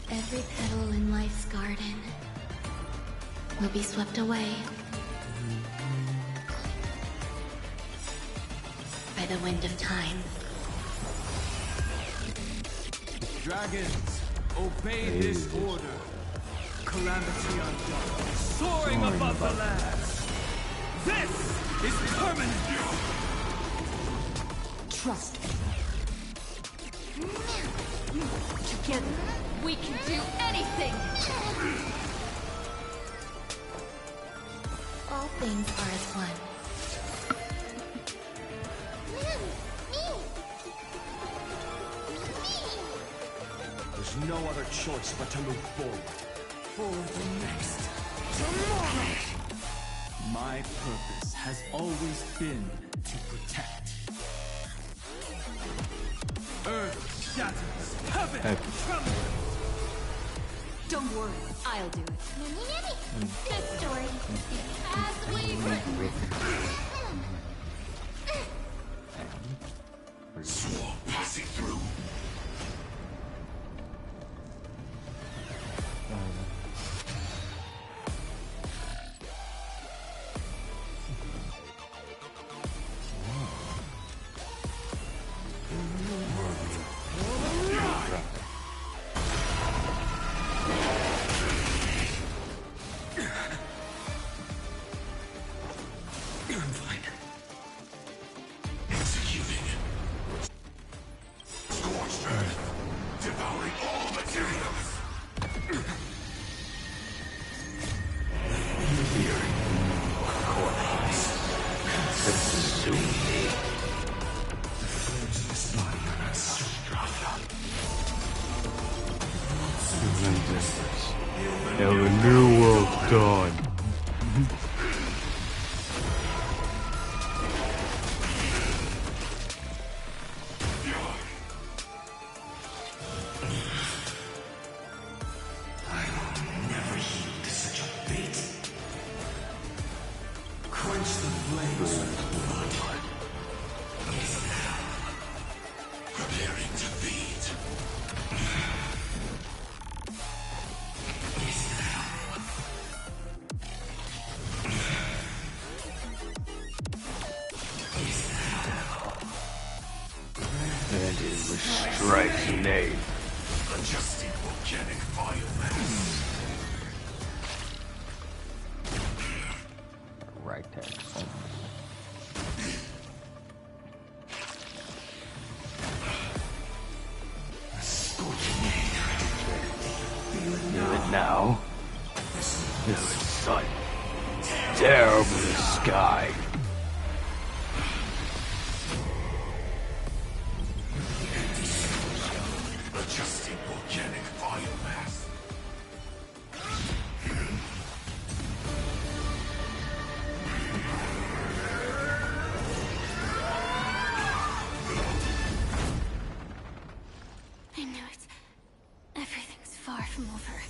Every petal in life's garden will be swept away by the wind of time. Dragons, obey this order. Calamity undone, soaring above the lands. This is permanent. Trust me. Together, we can do anything! All things are as one. There's no other choice but to move forward. For the next tomorrow! My purpose has always been to protect. Earth shatters, heaven trembles! Don't worry, I'll do it. This story is as we've written. Swarm passing through. Now the new world's done. Preparing to beat. And it was Strike's name. Adjusting volcanic biomass. Right there. Feel it now. Feel it, son. Tear over the sky. Adjusting volcanic biomass. I knew it. Everything's far from over.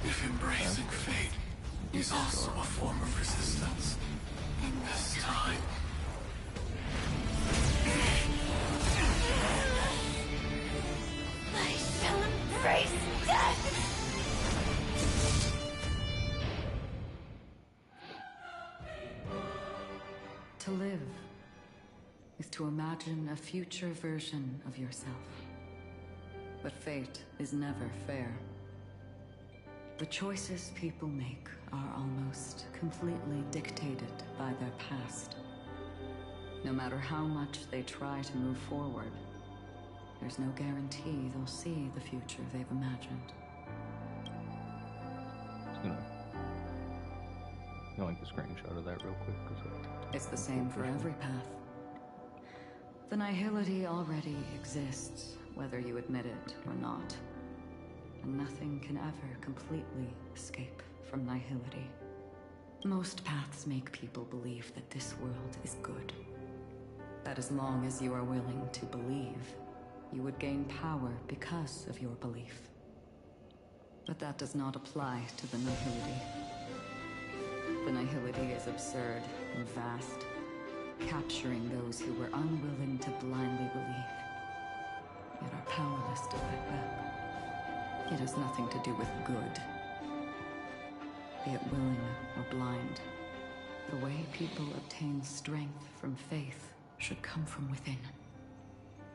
If embracing fate is also a form of resistance, this time. I shall embrace death! To live is to imagine a future version of yourself. But fate is never fair. The choices people make are almost completely dictated by their past. No matter how much they try to move forward, there's no guarantee they'll see the future they've imagined. Just gonna like a screenshot of that real quick. It's the same for every path. The nihility already exists, whether you admit it or not. And nothing can ever completely escape from nihility. Most paths make people believe that this world is good. That as long as you are willing to believe, you would gain power because of your belief. But that does not apply to the nihility. The nihility is absurd and vast, capturing those who were unwilling to blindly believe, yet are powerless to fight back. It has nothing to do with good. Be it willing or blind, the way people obtain strength from faith should come from within,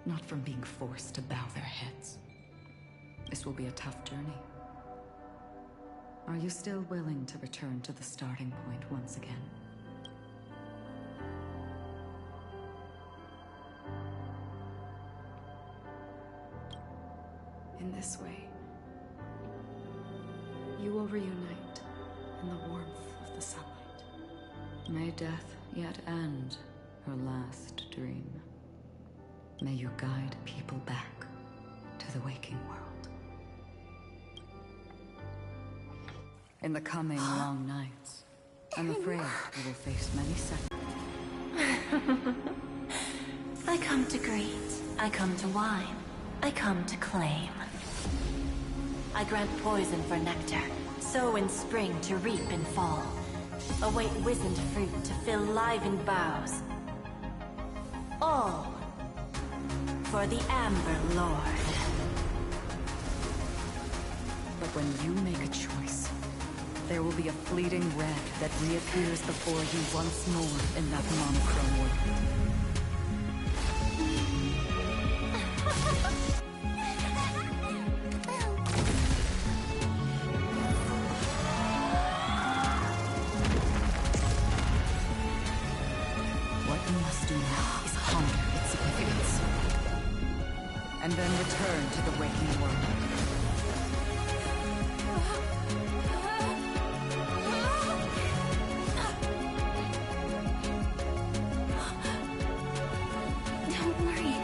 not from being forced to bow their heads. This will be a tough journey. Are you still willing to return to the starting point once again? In this way, you will reunite in the warmth of the sunlight. May death yet end her last dream. May you guide people back to the waking world. In the coming long nights, I'm afraid you will face many seconds. I come to greet. I come to whine. I come to claim. I grant poison for nectar, sow in spring to reap in fall. Await wizened fruit to fill livened boughs. All for the Amber Lord. But when you make a choice, there will be a fleeting red that reappears before you once more in that monochrome world. What you must do now is ponder its significance, and then return to the waking world. Don't worry.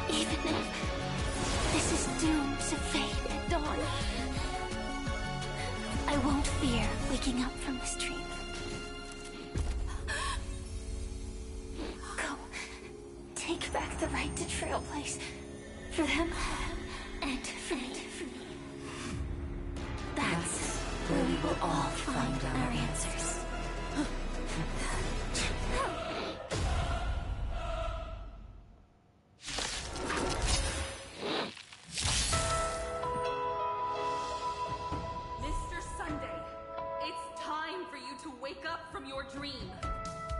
Even if this is doomed to fade at dawn, I won't fear waking up from this dream. Go. Take back the right to Trailblaze. For them and for me. That's We will all find our answers. Mr. Sunday, it's time for you to wake up from your dream.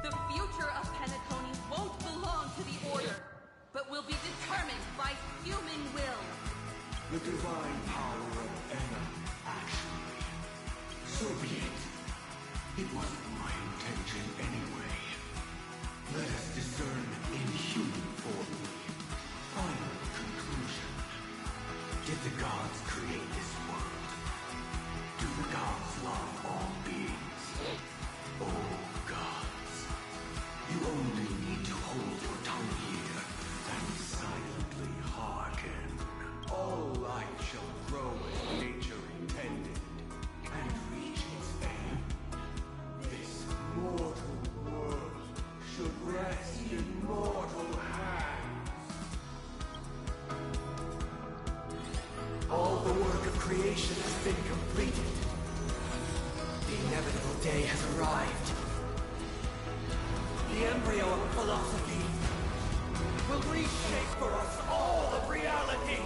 The future of Penacony won't belong to the Order, but will be determined by human will. The divine power of Enna, actually. So be it. It wasn't my intention anyway. Let us discern in human form. Final conclusion. Did the gods create this world? Do the gods love all beings? Oh, gods. You only need to hold your tongue here and silently hearken. All life shall grow as nature intended and reach its aim. This mortal world should rest in mortal hands. All the work of creation has been completed. The inevitable day has arrived. The embryo of philosophy will reshape for us all of reality.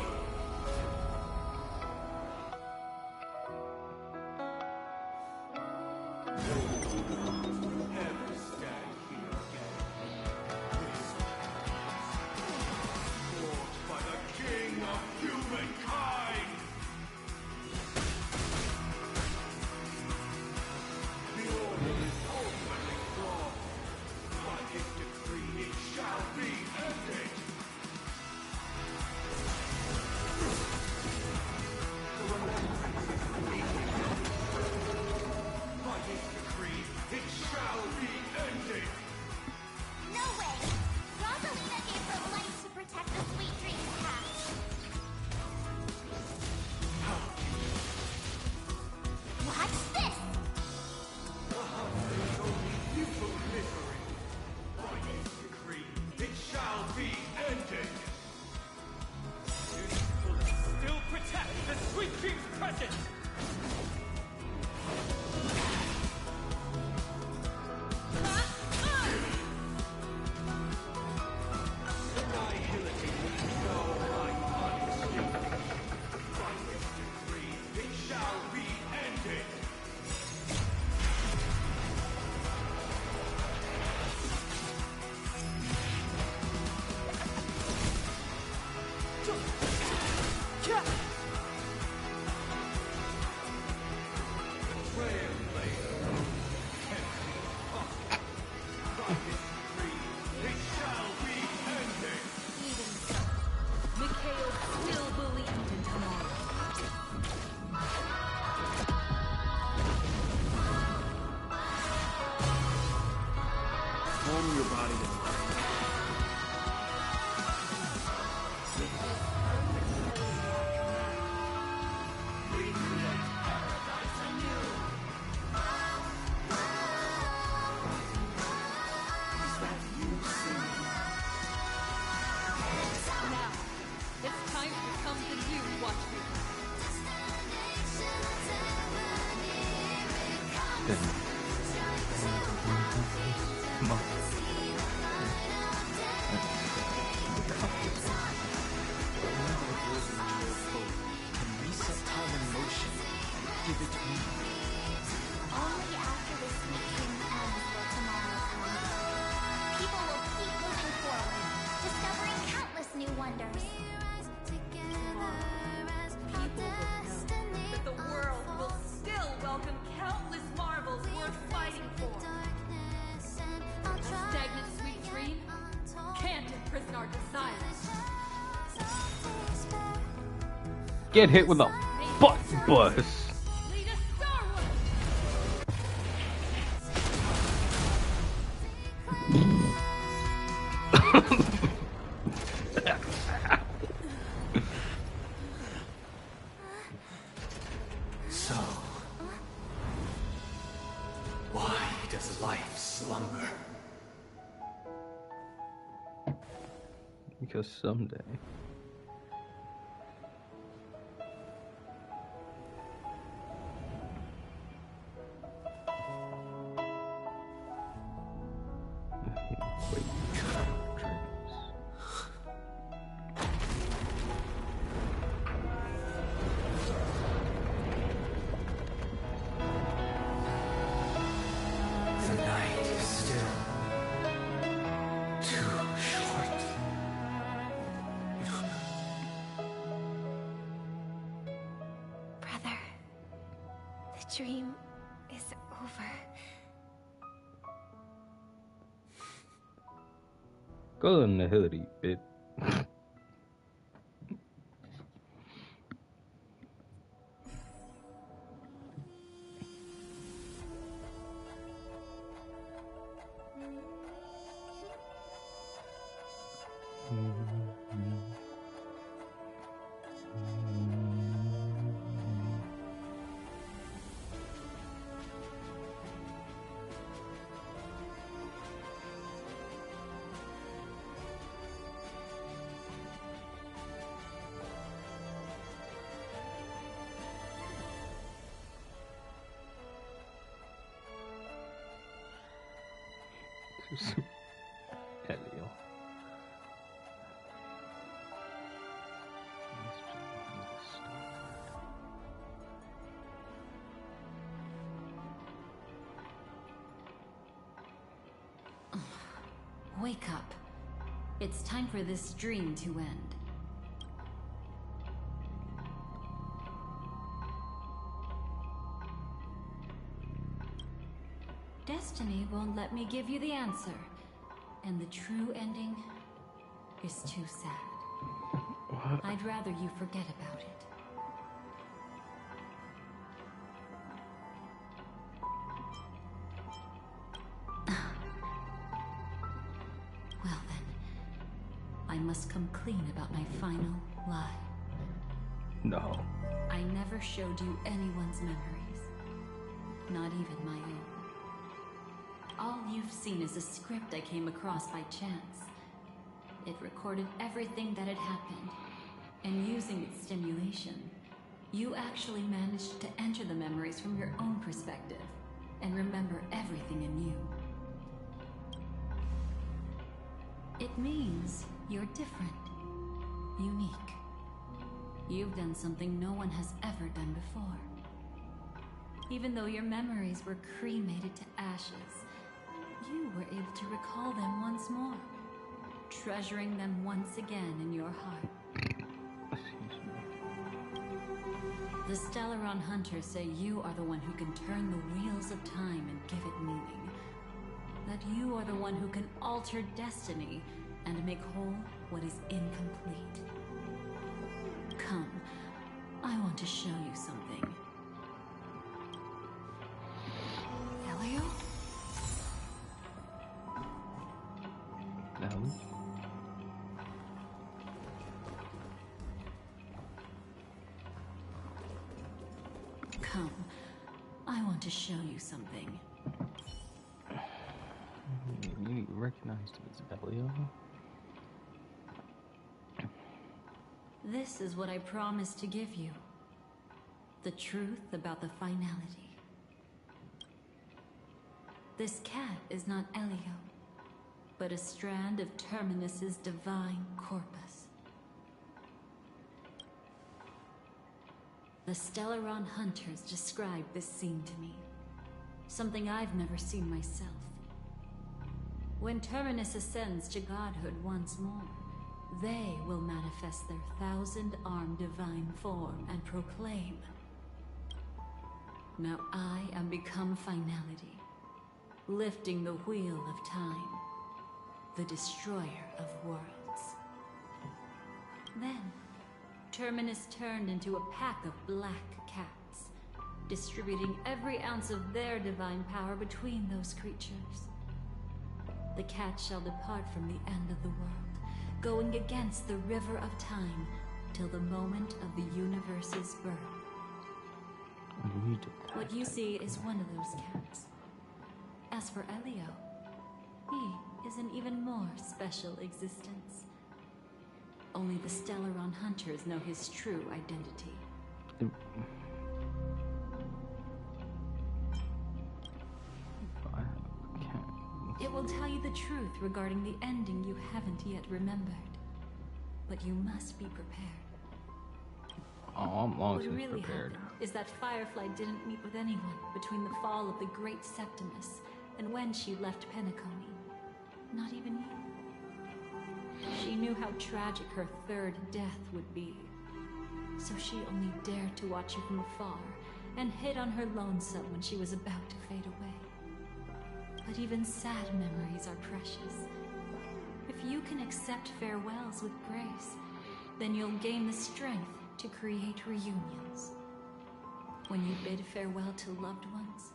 No way! Rosalina gave her life to protect the Sweet Dreams path. Watch this! It shall be ended. Still protect the Sweet Dreams present! It shall be ended. Even so, Mikhail still believed in tomorrow. Calm your body and mind. Now, it's time to become the new Watchmaker. Can reset time and motion and give it meaning. Only after the Sweet Dream ends will tomorrow come. People will keep moving forward, discovering countless new wonders. People will know that the world will still welcome countless marvels worth fighting for. A stagnant Sweet Dream can't imprison our desires. Get hit with a butt bus. Lead us starward! So, why does life slumber? Because someday. still too short. Brother, the dream is over. Go in the hoodie, bitch. Elio. Wake up. It's time for this dream to end. Destiny won't let me give you the answer. And the true ending is too sad. What? I'd rather you forget about it. Well then, I must come clean about my final lie. No. I never showed you anyone's memories. Not even my own. All you've seen is a script I came across by chance. It recorded everything that had happened, and using its stimulation, you actually managed to enter the memories from your own perspective, and remember everything anew. It means you're different, unique. You've done something no one has ever done before. Even though your memories were cremated to ashes, you were able to recall them once more, treasuring them once again in your heart. The Stellaron Hunters say you are the one who can turn the wheels of time and give it meaning. That you are the one who can alter destiny and make whole what is incomplete. Come, I want to show you something. Elio? No. Come, I want to show you something. You recognized it as Elio? This is what I promised to give you. The truth about the finality. This cat is not Elio, but a strand of Terminus's divine corpus. The Stellaron Hunters described this scene to me. Something I've never seen myself. When Terminus ascends to godhood once more, they will manifest their 1,000-armed divine form and proclaim, "Now I am become finality, lifting the wheel of time, the destroyer of worlds." Then, Terminus turned into a pack of black cats, distributing every ounce of their divine power between those creatures. The cat shall depart from the end of the world, going against the river of time till the moment of the universe's birth. What you see is one of those cats. As for Elio, he is an even more special existence. Only the Stellaron Hunters know his true identity. It will tell you the truth regarding the ending you haven't yet remembered. But you must be prepared. Oh, I'm long since What really prepared. happened is that Firefly didn't meet with anyone between the fall of the Great Septimus and when she left Penacony. Not even you. She knew how tragic her third death would be. So she only dared to watch you from afar and hid on her lonesome when she was about to fade away. But even sad memories are precious. If you can accept farewells with grace, then you'll gain the strength to create reunions. When you bid farewell to loved ones,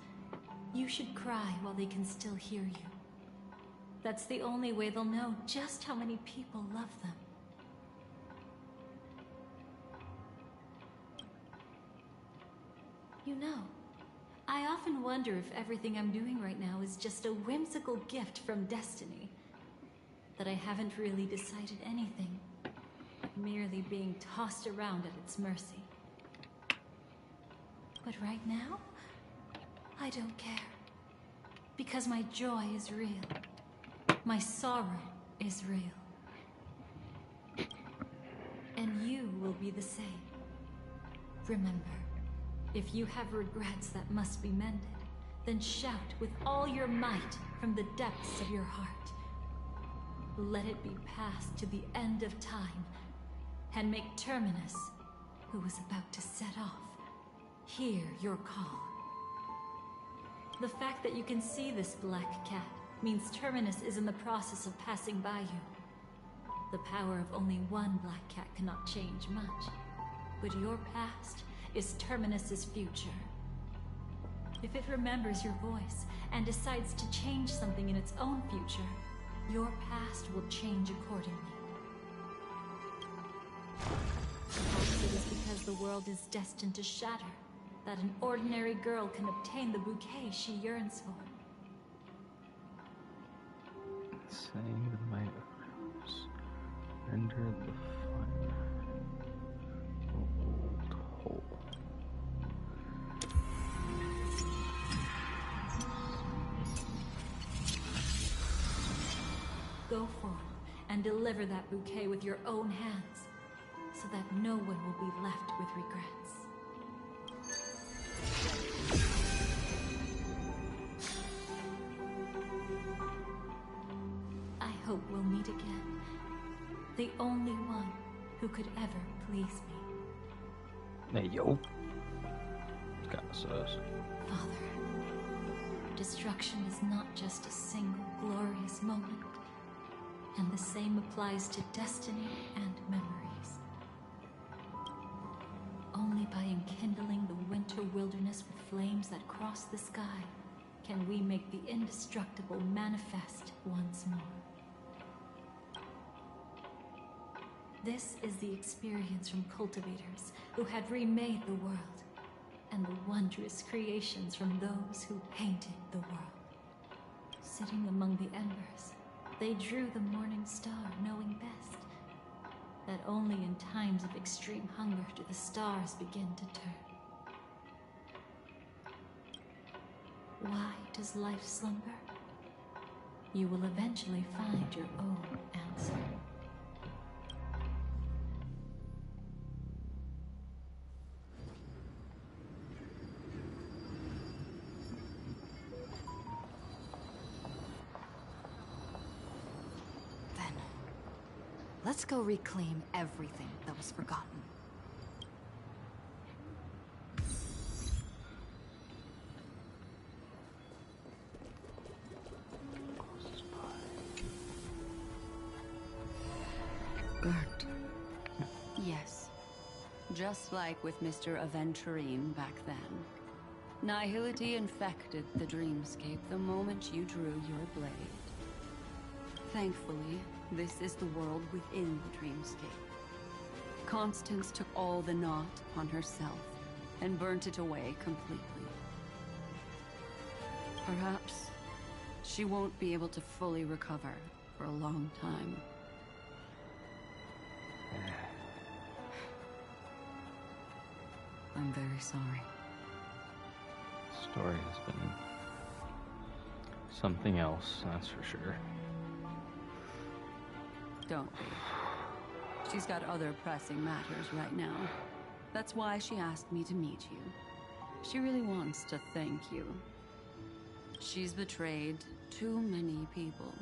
you should cry while they can still hear you. That's the only way they'll know just how many people love them. You know, I often wonder if everything I'm doing right now is just a whimsical gift from destiny. That I haven't really decided anything, merely being tossed around at its mercy. But right now, I don't care. Because my joy is real. My sorrow is real. And you will be the same. Remember, if you have regrets that must be mended, then shout with all your might from the depths of your heart. Let it be passed to the end of time, and make Terminus, who is about to set off, hear your call. The fact that you can see this black cat means Terminus is in the process of passing by you. The power of only one black cat cannot change much, but your past is Terminus's future. If it remembers your voice and decides to change something in its own future, your past will change accordingly. Perhaps it is because the world is destined to shatter that an ordinary girl can obtain the bouquet she yearns for. Saying the might of rose, render the fire old whole. Go forth and deliver that bouquet with your own hands, so that no one will be left with regrets. I hope we'll meet again. The only one who could ever please me. Hey, yo. Got us. Father, destruction is not just a single glorious moment. And the same applies to destiny and memories. Only by enkindling the winter wilderness with flames that cross the sky can we make the indestructible manifest once more. This is the experience from cultivators who had remade the world, and the wondrous creations from those who painted the world. Sitting among the embers, they drew the morning star, knowing best that only in times of extreme hunger do the stars begin to turn. Why does life slumber? You will eventually find your own answer. Let's go reclaim everything that was forgotten. Burnt. Yes. Just like with Mr. Aventurine back then. Nihility infected the dreamscape the moment you drew your blade. Thankfully, this is the world within the dreamscape. Constance took all the knot upon herself and burnt it away completely. Perhaps she won't be able to fully recover for a long time. I'm very sorry. The story has been something else, that's for sure. Don't be. She's got other pressing matters right now. That's why she asked me to meet you. She really wants to thank you. She's betrayed too many people,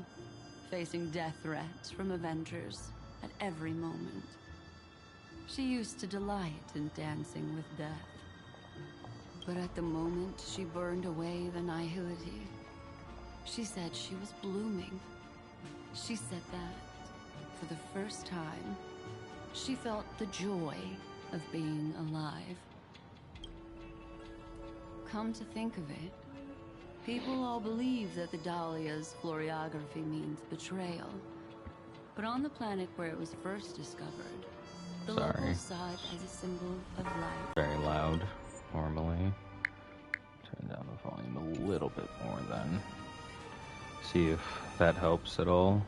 facing death threats from Avengers at every moment. She used to delight in dancing with death. But at the moment she burned away the Nihility, she said she was blooming. She said that, for the first time, she felt the joy of being alive. Come to think of it, people all believe that the Dahlia's floriography means betrayal. But on the planet where it was first discovered, the locals saw it as a symbol of life. Very loud, normally. Turn down the volume a little bit more then. See if that helps at all.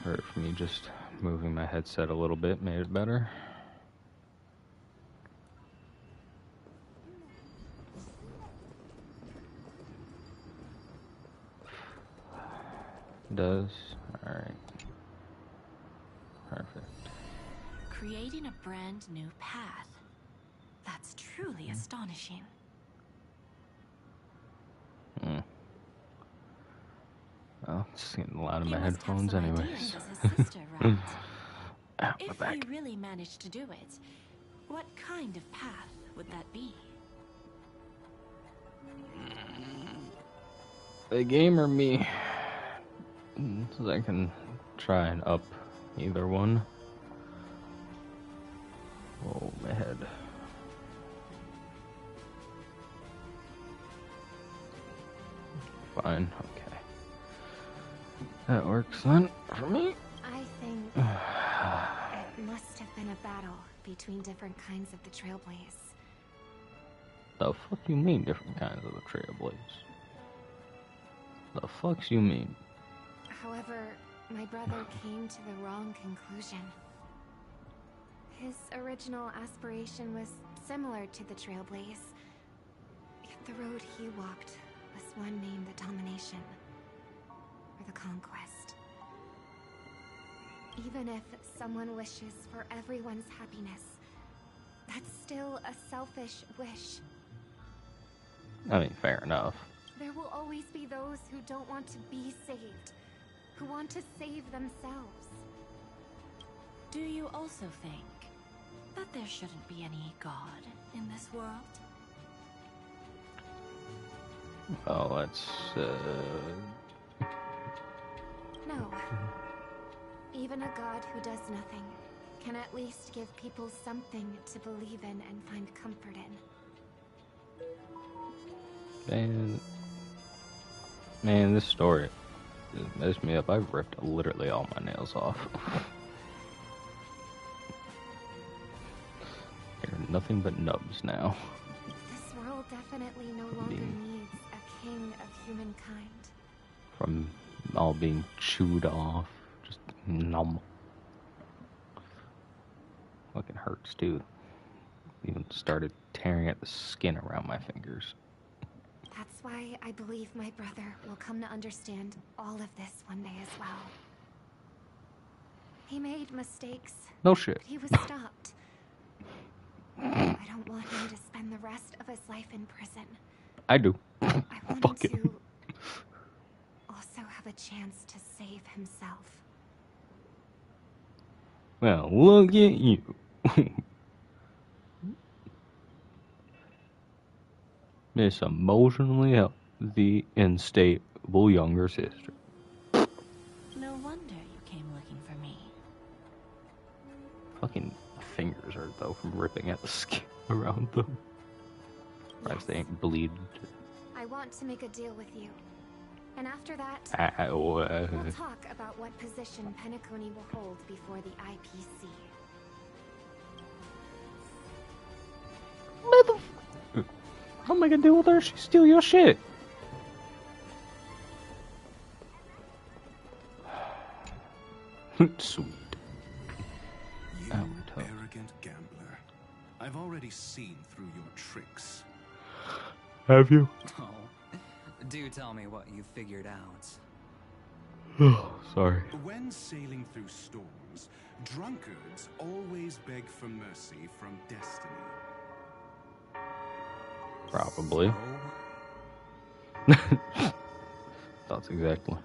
Or if me just moving my headset a little bit made it better. Does? Alright. Perfect. Creating a brand new path. That's truly astonishing. Well, it's getting loud in my headphones anyways. Ow, If you really managed to do it, what kind of path would that be? The game or me? So I can try and up either one. Oh, my head. Fine, okay. That works then for me. I think it must have been a battle between different kinds of the Trailblaze. The fuck you mean different kinds of the Trailblaze? The fucks you mean? However, my brother came to the wrong conclusion. His original aspiration was similar to the Trailblaze, yet the road he walked was one named the Domination, or the Conquest. Even if someone wishes for everyone's happiness, that's still a selfish wish. I mean, fair enough. There will always be those who don't want to be saved, who want to save themselves. Do you also think that there shouldn't be any God in this world? Oh, that's, No. Even a God who does nothing can at least give people something to believe in and find comfort in. Man, this story messed me up. I ripped literally all my nails off. They're nothing but nubs now. This world definitely no longer needs a king of humankind. From all being chewed off. Just numb. Fucking hurts, dude. Even started tearing at the skin around my fingers. That's why I believe my brother will come to understand all of this one day as well. He made mistakes. No shit. But he was stopped. I don't want him to spend the rest of his life in prison. I do. I want him to also have a chance to save himself. Well, look at you. Miss emotionally healthy and stable younger sister. No wonder you came looking for me. Fucking fingers hurt though from ripping at the skin around them. Perhaps they ain't bleed. I want to make a deal with you. And after that, We'll talk about what position Penacony will hold before the IPC. How am I gonna deal with her? She steal your shit. Sweet. You arrogant gambler. I've already seen through your tricks. Have you? Oh, do tell me what you figured out. Oh, sorry. When sailing through storms, drunkards always beg for mercy from destiny. Probably. Thoughts exactly.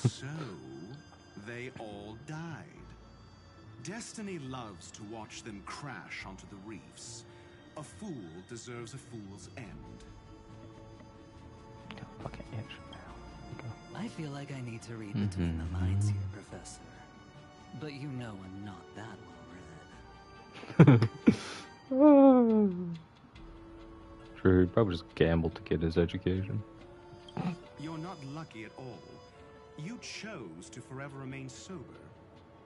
So, they all died. Destiny loves to watch them crash onto the reefs. A fool deserves a fool's end. Fucking itch. I feel like I need to read between the lines here, Professor. But you know I'm not that well read. Sure, he probably just gambled to get his education. You're not lucky at all. You chose to forever remain sober,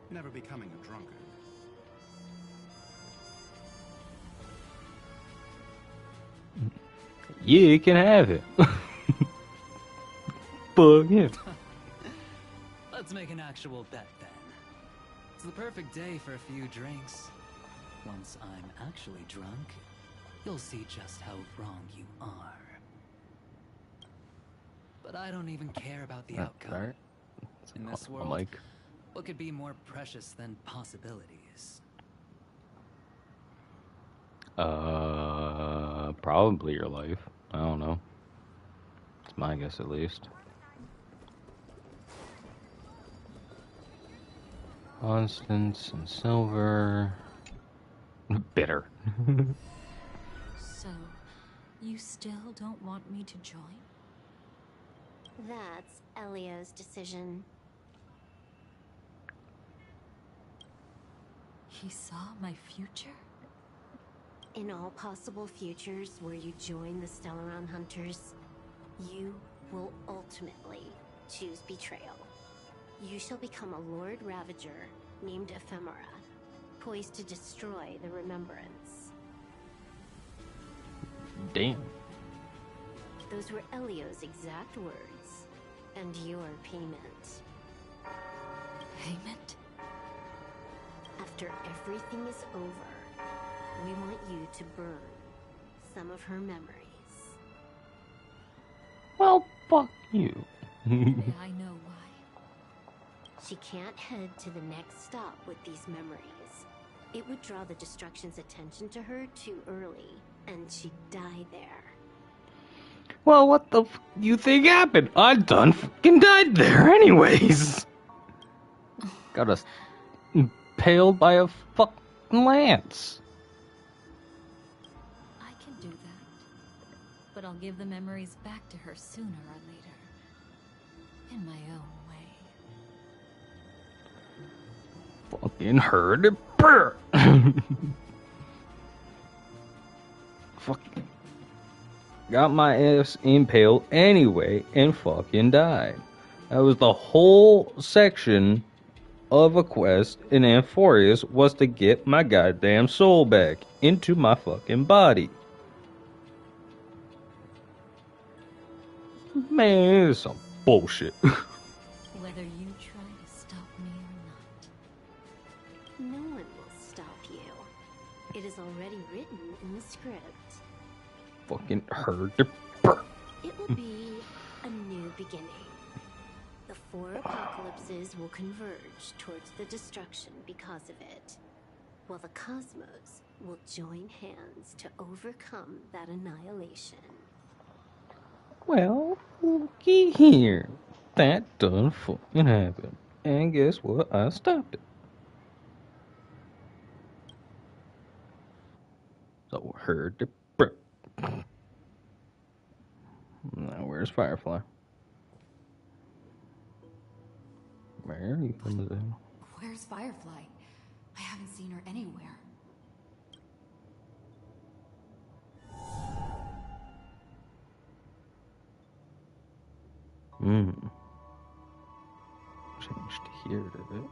never becoming a drunkard. Yeah, you can have it. Fuck yeah. Let's make an actual bet then. It's the perfect day for a few drinks. Once I'm actually drunk, you'll see just how wrong you are. But I don't even care about the outcome. Right. In this world, what could be more precious than possibilities? Probably your life. I don't know. It's my guess at least. Constance and silver. Bitter. So, you still don't want me to join? That's Elio's decision. He saw my future? In all possible futures where you join the Stellaron Hunters, you will ultimately choose betrayal. You shall become a Lord Ravager named Ephemera, poised to destroy the Remembrance. Damn. Those were Elio's exact words, and your payment. Payment? After everything is over, we want you to burn some of her memories. Well, fuck you. I know why. She can't head to the next stop with these memories. It would draw the Destruction's attention to her too early, and she'd die there. Well, what the f you think happened? I done fucking died there anyways. Got us impaled by a fucking lance. I can do that. But I'll give the memories back to her sooner or later. In my own way. Fucking heard it. Fucking got my ass impaled anyway and fucking died. That was the whole section of a quest in Amphorius, was to get my goddamn soul back into my fucking body. Man, this is some bullshit. Whether you try to stop me or not. No one will stop you. It is already written in the script. Fucking heard It will be a new beginning. The 4 apocalypses will converge towards the destruction because of it, while the cosmos will join hands to overcome that annihilation. Well, looky here. That done fucking happened. And guess what? I stopped it. So heard the Now where's Firefly? Where you coming to? Where's Firefly? I haven't seen her anywhere. Changed here, did it?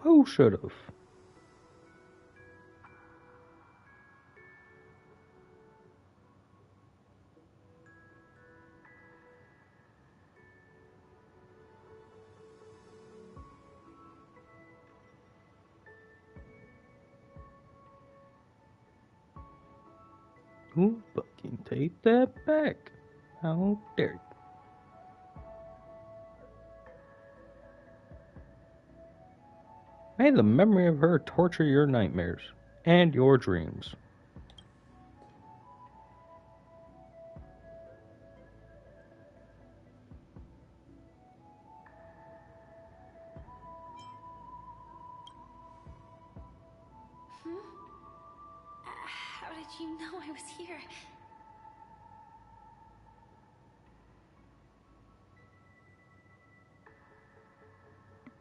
Who should've? Who fucking take that back? How dare you? May the memory of her torture your nightmares and your dreams. How did you know I was here?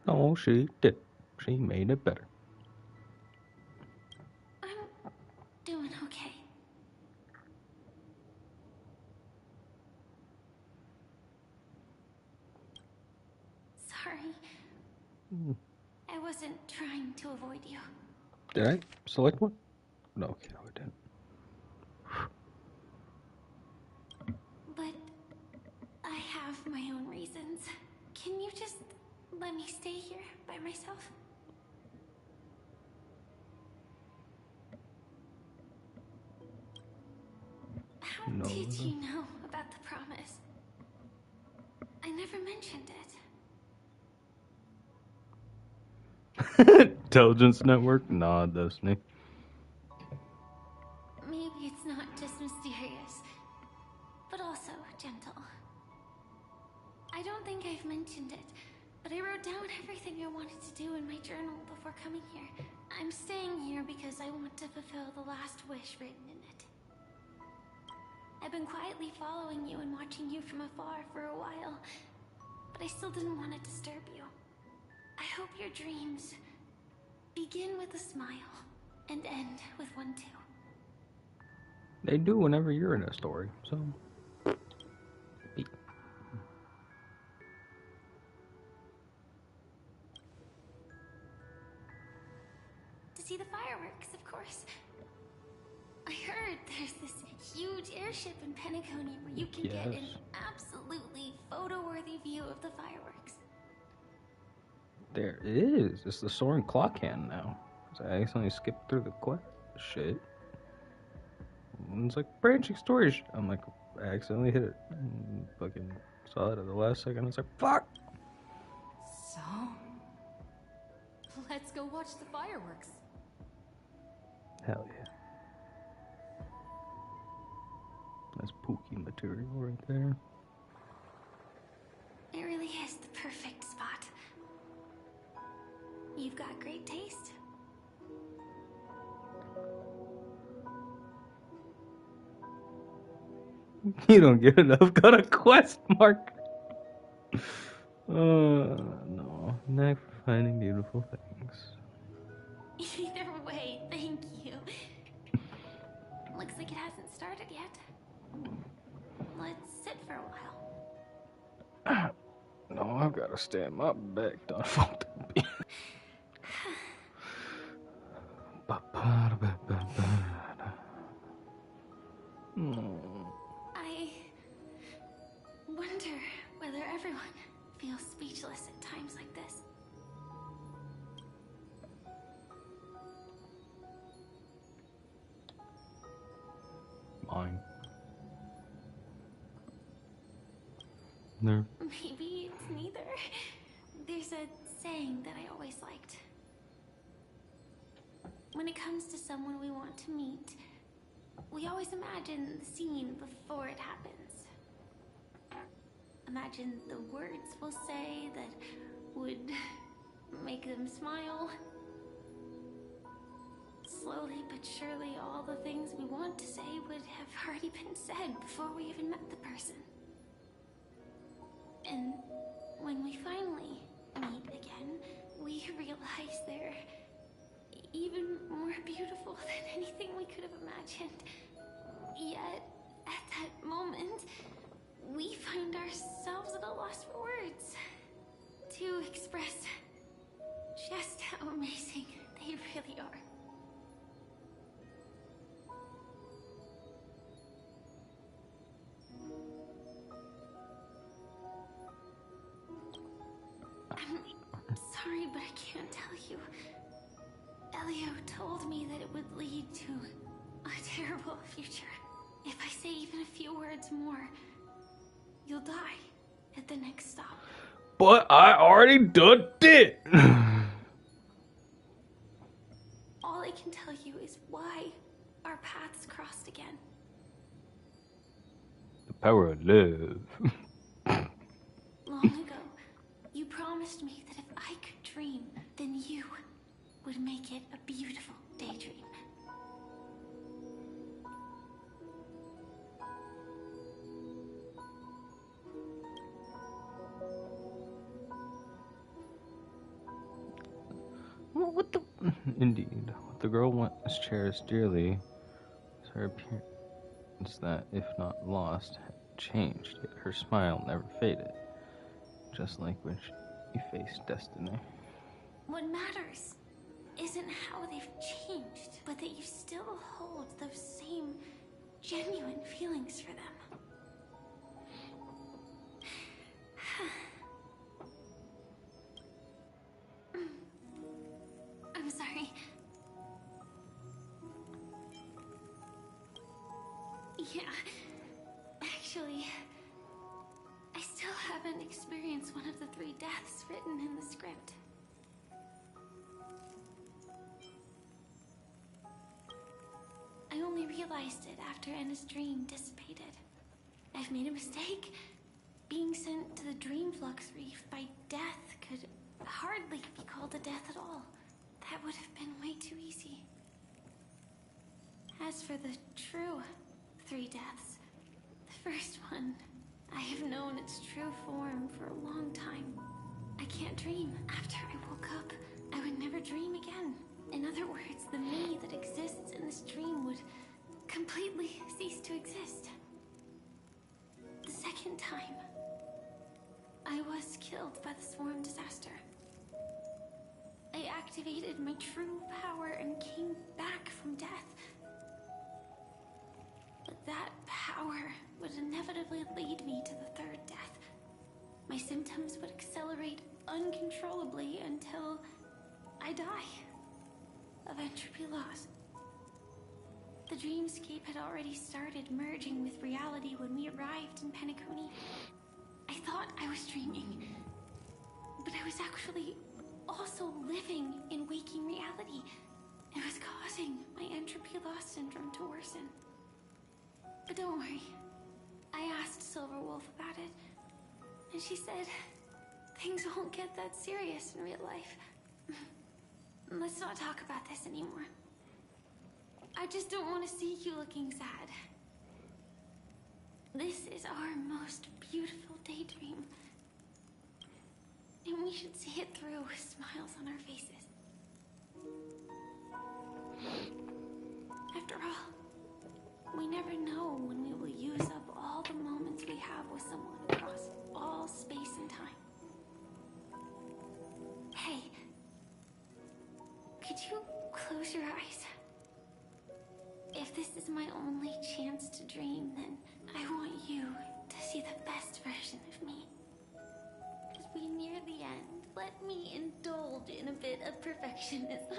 Oh, she did. She made it better. I'm doing okay. Sorry. I wasn't trying to avoid you. Did I select one? No, okay, no, I didn't. But I have my own reasons. Can you just let me stay here by myself? How did you know about the promise? I never mentioned it. Intelligence Network? Nah, Destiny. Maybe it's not just mysterious, but also gentle. I don't think I've mentioned it, but I wrote down everything I wanted to do in my journal before coming here. I'm staying here because I want to fulfill the last wish written in it. I've been quietly following you and watching you from afar for a while, but I still didn't want to disturb you. I hope your dreams begin with a smile and end with one too. They do whenever you're in a story, so. To see the fireworks, of course. I heard there's this huge airship in Penacony where you can get an absolutely photo-worthy view of the fireworks. There is. It's the Soaring Clock Hand now. I accidentally skipped through the quest shit. And it's like branching stories. I'm like, I accidentally hit it. Fucking saw it at the last second. I was like, fuck! So, let's go watch the fireworks. Hell yeah. That's Pookie material right there. It really is the perfect spot. You've got great taste. You don't get enough. Got a quest mark. No. Knack for finding beautiful things. Either way, thank you. Looks like it hasn't started yet. Let's sit for a while. No, I've got to stand my back. Don't fuck that beat. I wonder whether everyone feels speechless at times like this. Mine. No. Maybe it's neither. There's a saying that I always liked. When it comes to someone we want to meet, we always imagine the scene before it happens. Imagine the words we'll say that would make them smile. Slowly but surely, all the things we want to say would have already been said before we even met the person. And when we finally meet again, we realize they're even more beautiful than anything we could have imagined. Yet, at that moment, we find ourselves at a loss for words to express just how amazing they really are. I'm sorry, but I can't tell you. Elio told me that it would lead to a terrible future. If I say even a few words more, you'll die at the next stop. But I already done it. All I can tell you is why our paths crossed again. The power of love. Long ago, you promised me that if I could dream, then you would make it a beautiful daydream. What the? Indeed, what the girl once cherished dearly was her appearance that, if not lost, had changed. Yet her smile never faded, just like when she faced destiny. What matters isn't how they've changed, but that you still hold those same genuine feelings for them. I'm sorry. Yeah, actually, I still haven't experienced one of the 3 deaths written in the script. I only realized it after Anna's dream dissipated. I've made a mistake. Being sent to the Dream Flux Reef by death could hardly be called a death at all. That would have been way too easy. As for the true 3 deaths, the first one, I have known its true form for a long time. I can't dream. After I woke up, I would never dream again. In other words, the me that exists in this dream would completely cease to exist. The second time, I was killed by the swarm disaster. I activated my true power and came back from death. But that power would inevitably lead me to the 3rd death. My symptoms would accelerate uncontrollably until I die of entropy loss. The dreamscape had already started merging with reality when we arrived in Penacony. I thought I was dreaming, but I was actually also living in waking reality. It was causing my entropy loss syndrome to worsen. But don't worry, I asked Silverwolf about it, and she said things won't get that serious in real life. Let's not talk about this anymore. I just don't want to see you looking sad. This is our most beautiful daydream. And we should see it through with smiles on our faces. After all, we never know when we will use up all the moments we have with someone across all space and time. Hey, could you close your eyes? If this is my only chance to dream, then I want you to see the best version of me. As we near the end, let me indulge in a bit of perfectionism.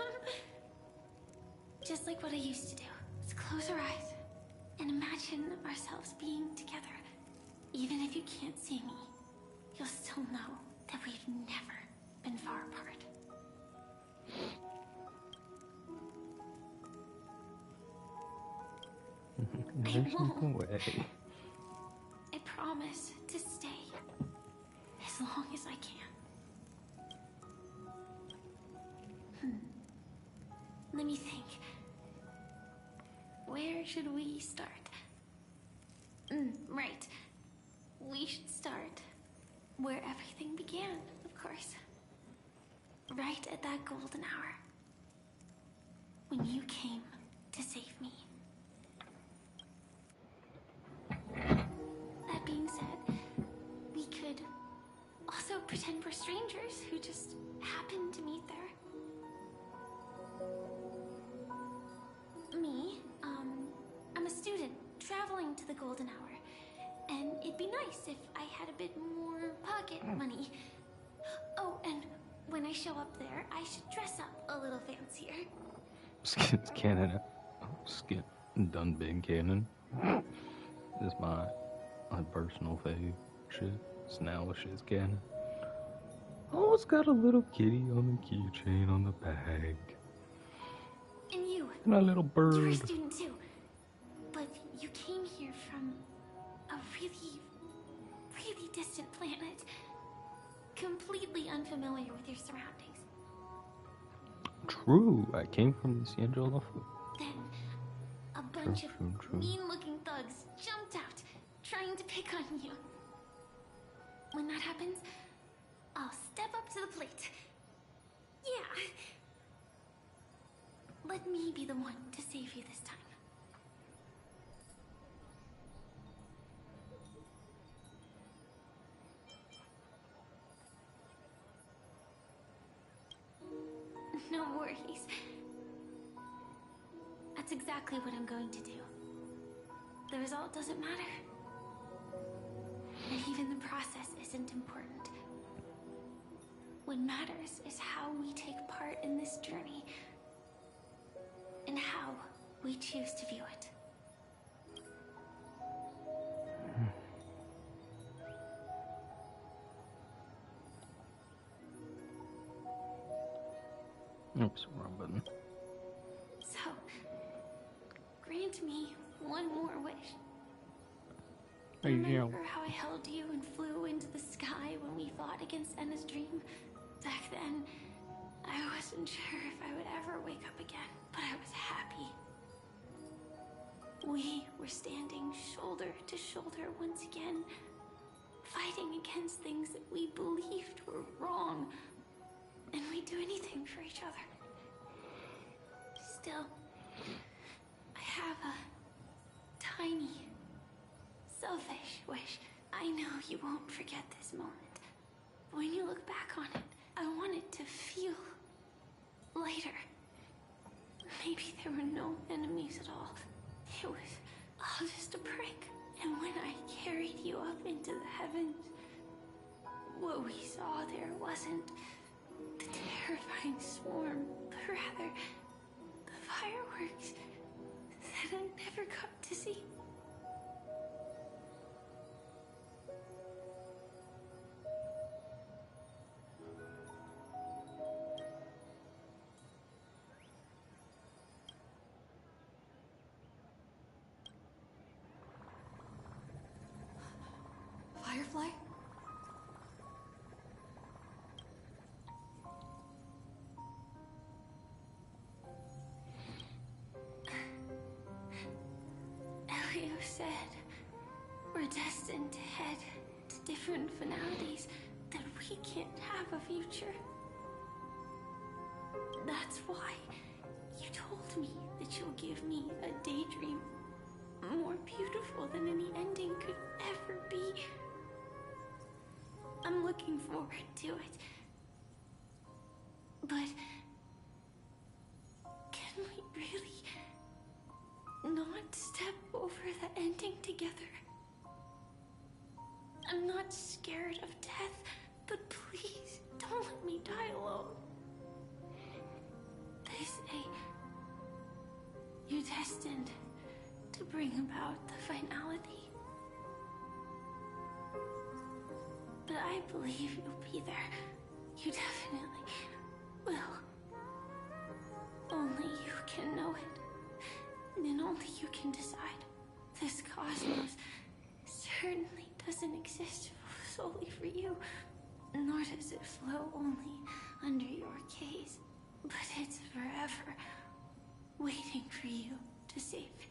Just like what I used to do. Let's close our eyes and imagine ourselves being together. Even if you can't see me, you'll still know that we've never been far apart. I promise to stay as long as I can. Let me think. Where should we start? Right. We should start where everything began, of course. Right at that golden hour. When you came to save me. That being said, we could also pretend we're strangers who just happened to meet there. Me, I'm a student traveling to the Golden Hour, and it'd be nice if I had a bit more pocket money. Oh, and when I show up there, I should dress up a little fancier. Skin cannon. Skin done being canon. This is my personal fave shit. So now shit's canon. Oh, it's got a little kitty on the keychain on the bag. And you. And a little bird. You're a student too. But you came here from a really, really distant planet. Completely unfamiliar with your surroundings. True, I came from the Cienjola. Then, a bunch of mean-looking thugs jumped out, trying to pick on you. When that happens, I'll step up to the plate. Yeah. Let me be the one to save you this time. No worries. That's exactly what I'm going to do. The result doesn't matter. And even the process isn't important. What matters is how we take part in this journey. And how we choose to view it. Oops, wrong button. So, grant me one more wish. Hey, Remember how I held you and flew into the sky when we fought against Enna's dream? Back then, I wasn't sure if I would ever wake up again, but I was happy. We were standing shoulder to shoulder once again, fighting against things that we believed were wrong. And we'd do anything for each other. Still, I have a tiny, selfish wish. I know you won't forget this moment. When you look back on it, I want it to feel lighter. Maybe there were no enemies at all. It was all just a prank. And when I carried you up into the heavens, what we saw there wasn't the terrifying swarm, but rather the fireworks that I never got to see. Firefly? Elio said we're destined to head to different finalities, that we can't have a future. That's why you told me that you'll give me a daydream more beautiful than any ending could ever be. I'm looking forward to it. But can we really not step over the ending together? I'm not scared of death, but please don't let me die alone. They say you're destined to bring about the finality. But I believe you'll be there. You definitely will. Only you can know it. And only you can decide. This cosmos certainly doesn't exist solely for you. Nor does it flow only under your gaze. But it's forever waiting for you to save it.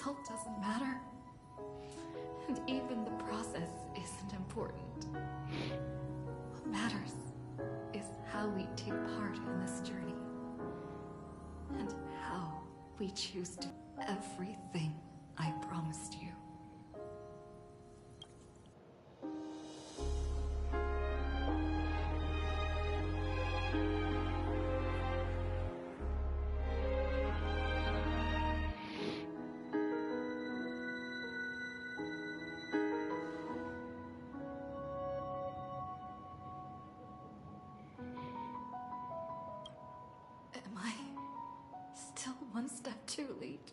result doesn't matter. And even the process isn't important. What matters is how we take part in this journey. And how we choose to do everything I promised you. Am I still one step too late?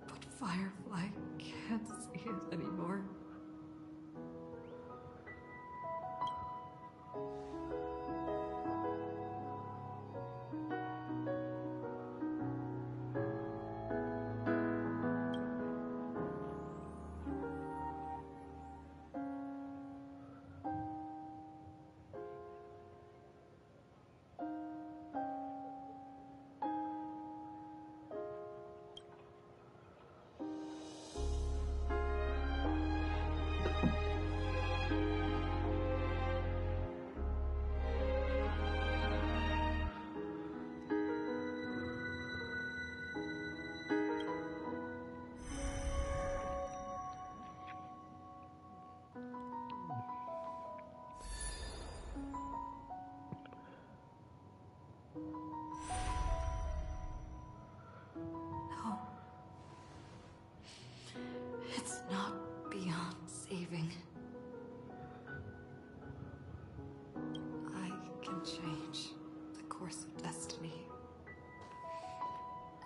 But Firefly can't see it anymore. No. It's not beyond saving. I can change the course of destiny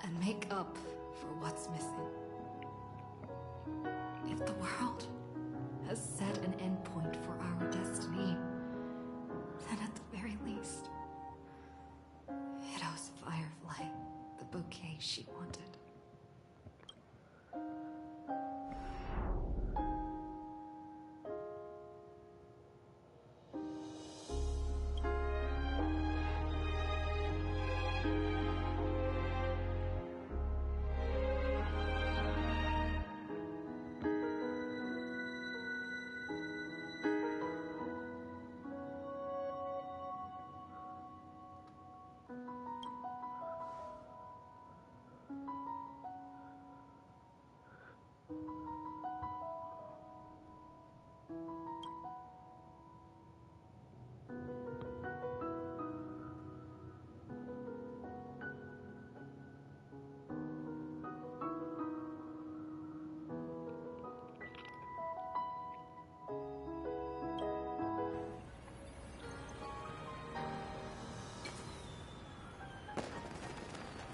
and make up for what's missing. If the world has set an endpoint for our destiny, then at the very least, it owes Firefly the bouquet she wanted.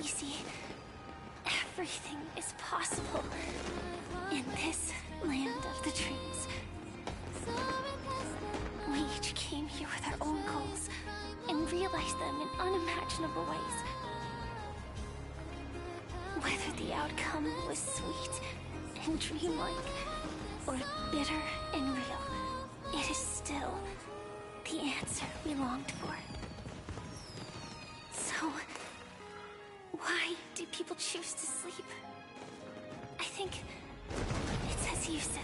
You see, everything is possible in this land of the dreams. We each came here with our own goals and realized them in unimaginable ways. Whether the outcome was sweet and dreamlike, or bitter and real, it is still the answer we longed for. So, why do people choose to sleep? I think it's as you said.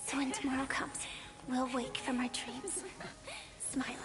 So when tomorrow comes, we'll wake from our dreams, smiling.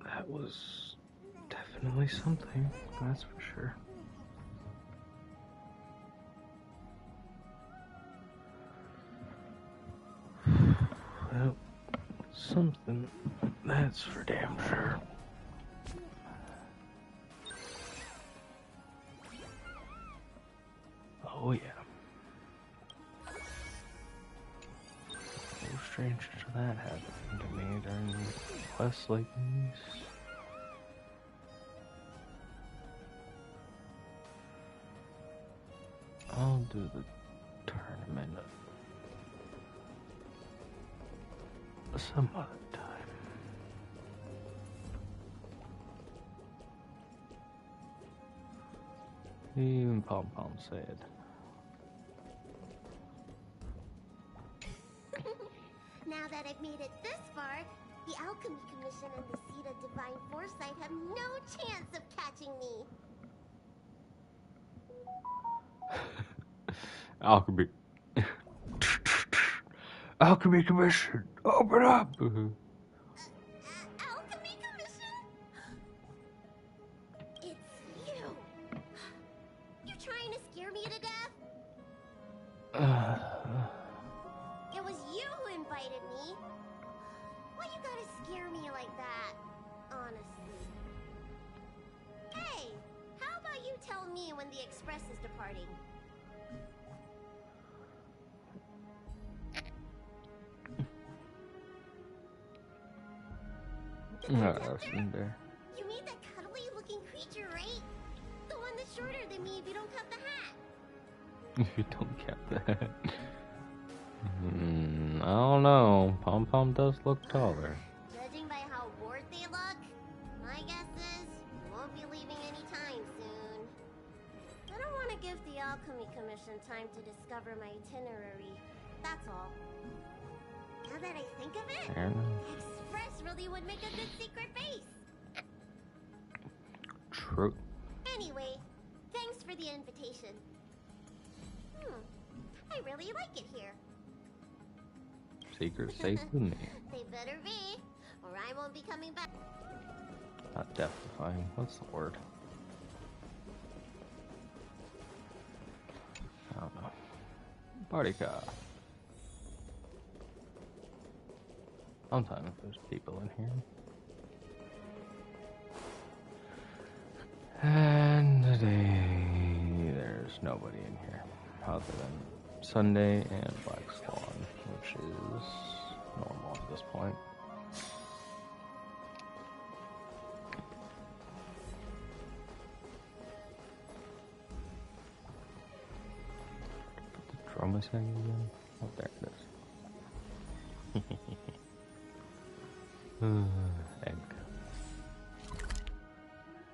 That was definitely something, that's for sure. Well, something, that's for damn sure. Oh yeah. No stranger to that happening to me during Westlake East. I'll do the tournament some other time. Even Pom Pom said. Now that I've made it this far, the Alchemy Commission and the Seed of Divine Foresight have no chance of catching me. Alchemy. Alchemy Commission, open up! Alchemy Commission? It's you. You trying to scare me to death? It was you who invited me. Why you gotta scare me like that? Honestly. Hey, how about you tell me when the express is departing? There. You mean that cuddly looking creature, right? The one that's shorter than me if you don't cut the hat. If you don't get that. I don't know. Pom Pom does look taller. Judging by how bored they look, my guess is you won't be leaving anytime soon. I don't want to give the Alchemy Commission time to discover my itinerary. That's all. Now that I think of it, Fair enough. the Express really would make a good secret base. True. Anyway, thanks for the invitation. I really like it here. Secret safe with me. They better be, or I won't be coming back. Not death-defying. What's the word? I don't know. Party car. Sometimes there's people in here. And today there's nobody in here other than Sunday and Black Swan, which is normal at this point. Put the drama thing again. Oh, there it is. Egg.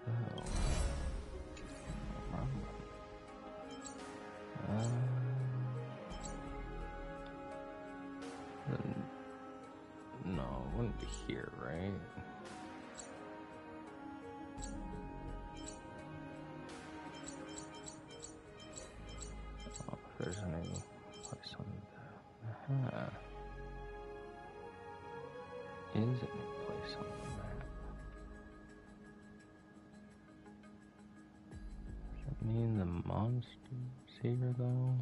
Oh. No, it wouldn't be here, right? Oh, if there's any place on the... Is it a place on the map? Does that mean the monster's here, though?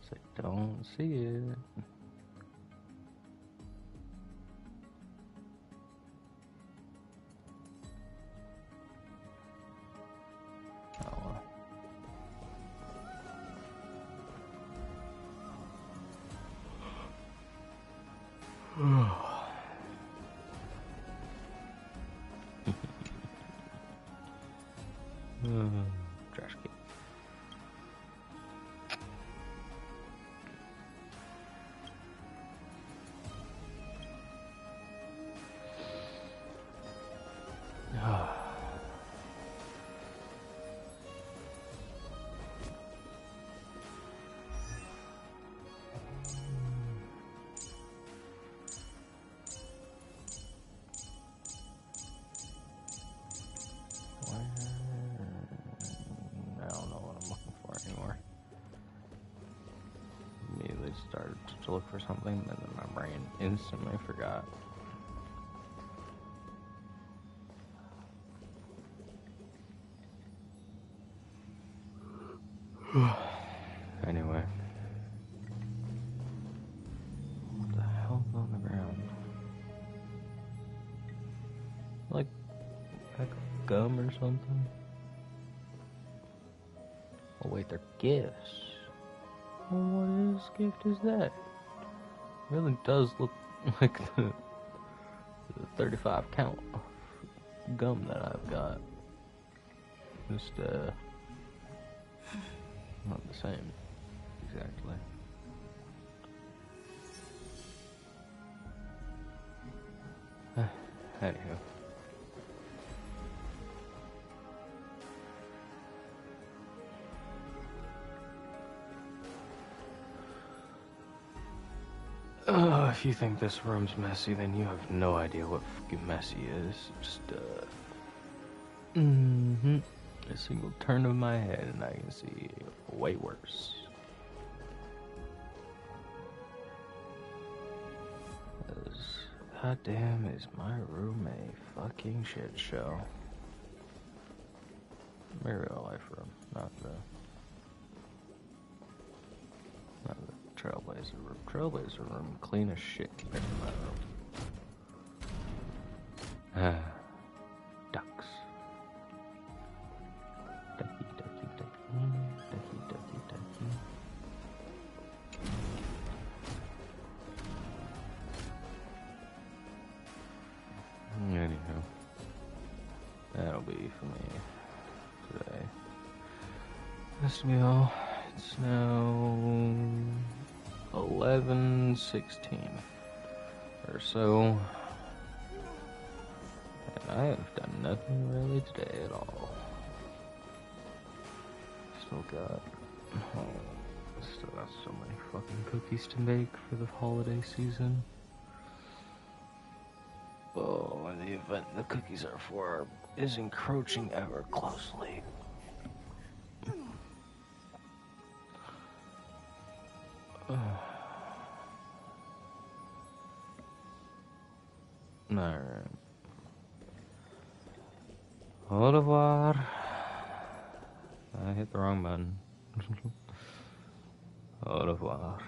'Cause I don't see it. Trash can. to look for something, and then my brain instantly forgot. Anyway. What the hell's on the ground? Like a pack of gum or something? Oh wait, they're gifts. Well, what gift is that? Really does look like the 35 count of gum that I've got. Just not the same exactly. Anywho. If you think this room's messy, then you have no idea what fucking messy is. Just, a single turn of my head and I can see way worse. Goddamn, is my room a fucking shit show. My real life room, not the Trailblazer room. Trailblazer room, clean as shit compared to my room. Ducks. Ducky, ducky, ducky, ducky, ducky, ducky. Anyhow, that'll be for me today. This will be all. It's now 11:16 or so, and I have done nothing really today at all. Still got so many fucking cookies to make for the holiday season. Oh, and the event the cookies are for is encroaching ever closely. Alright. Au revoir. I hit the wrong button. Au revoir.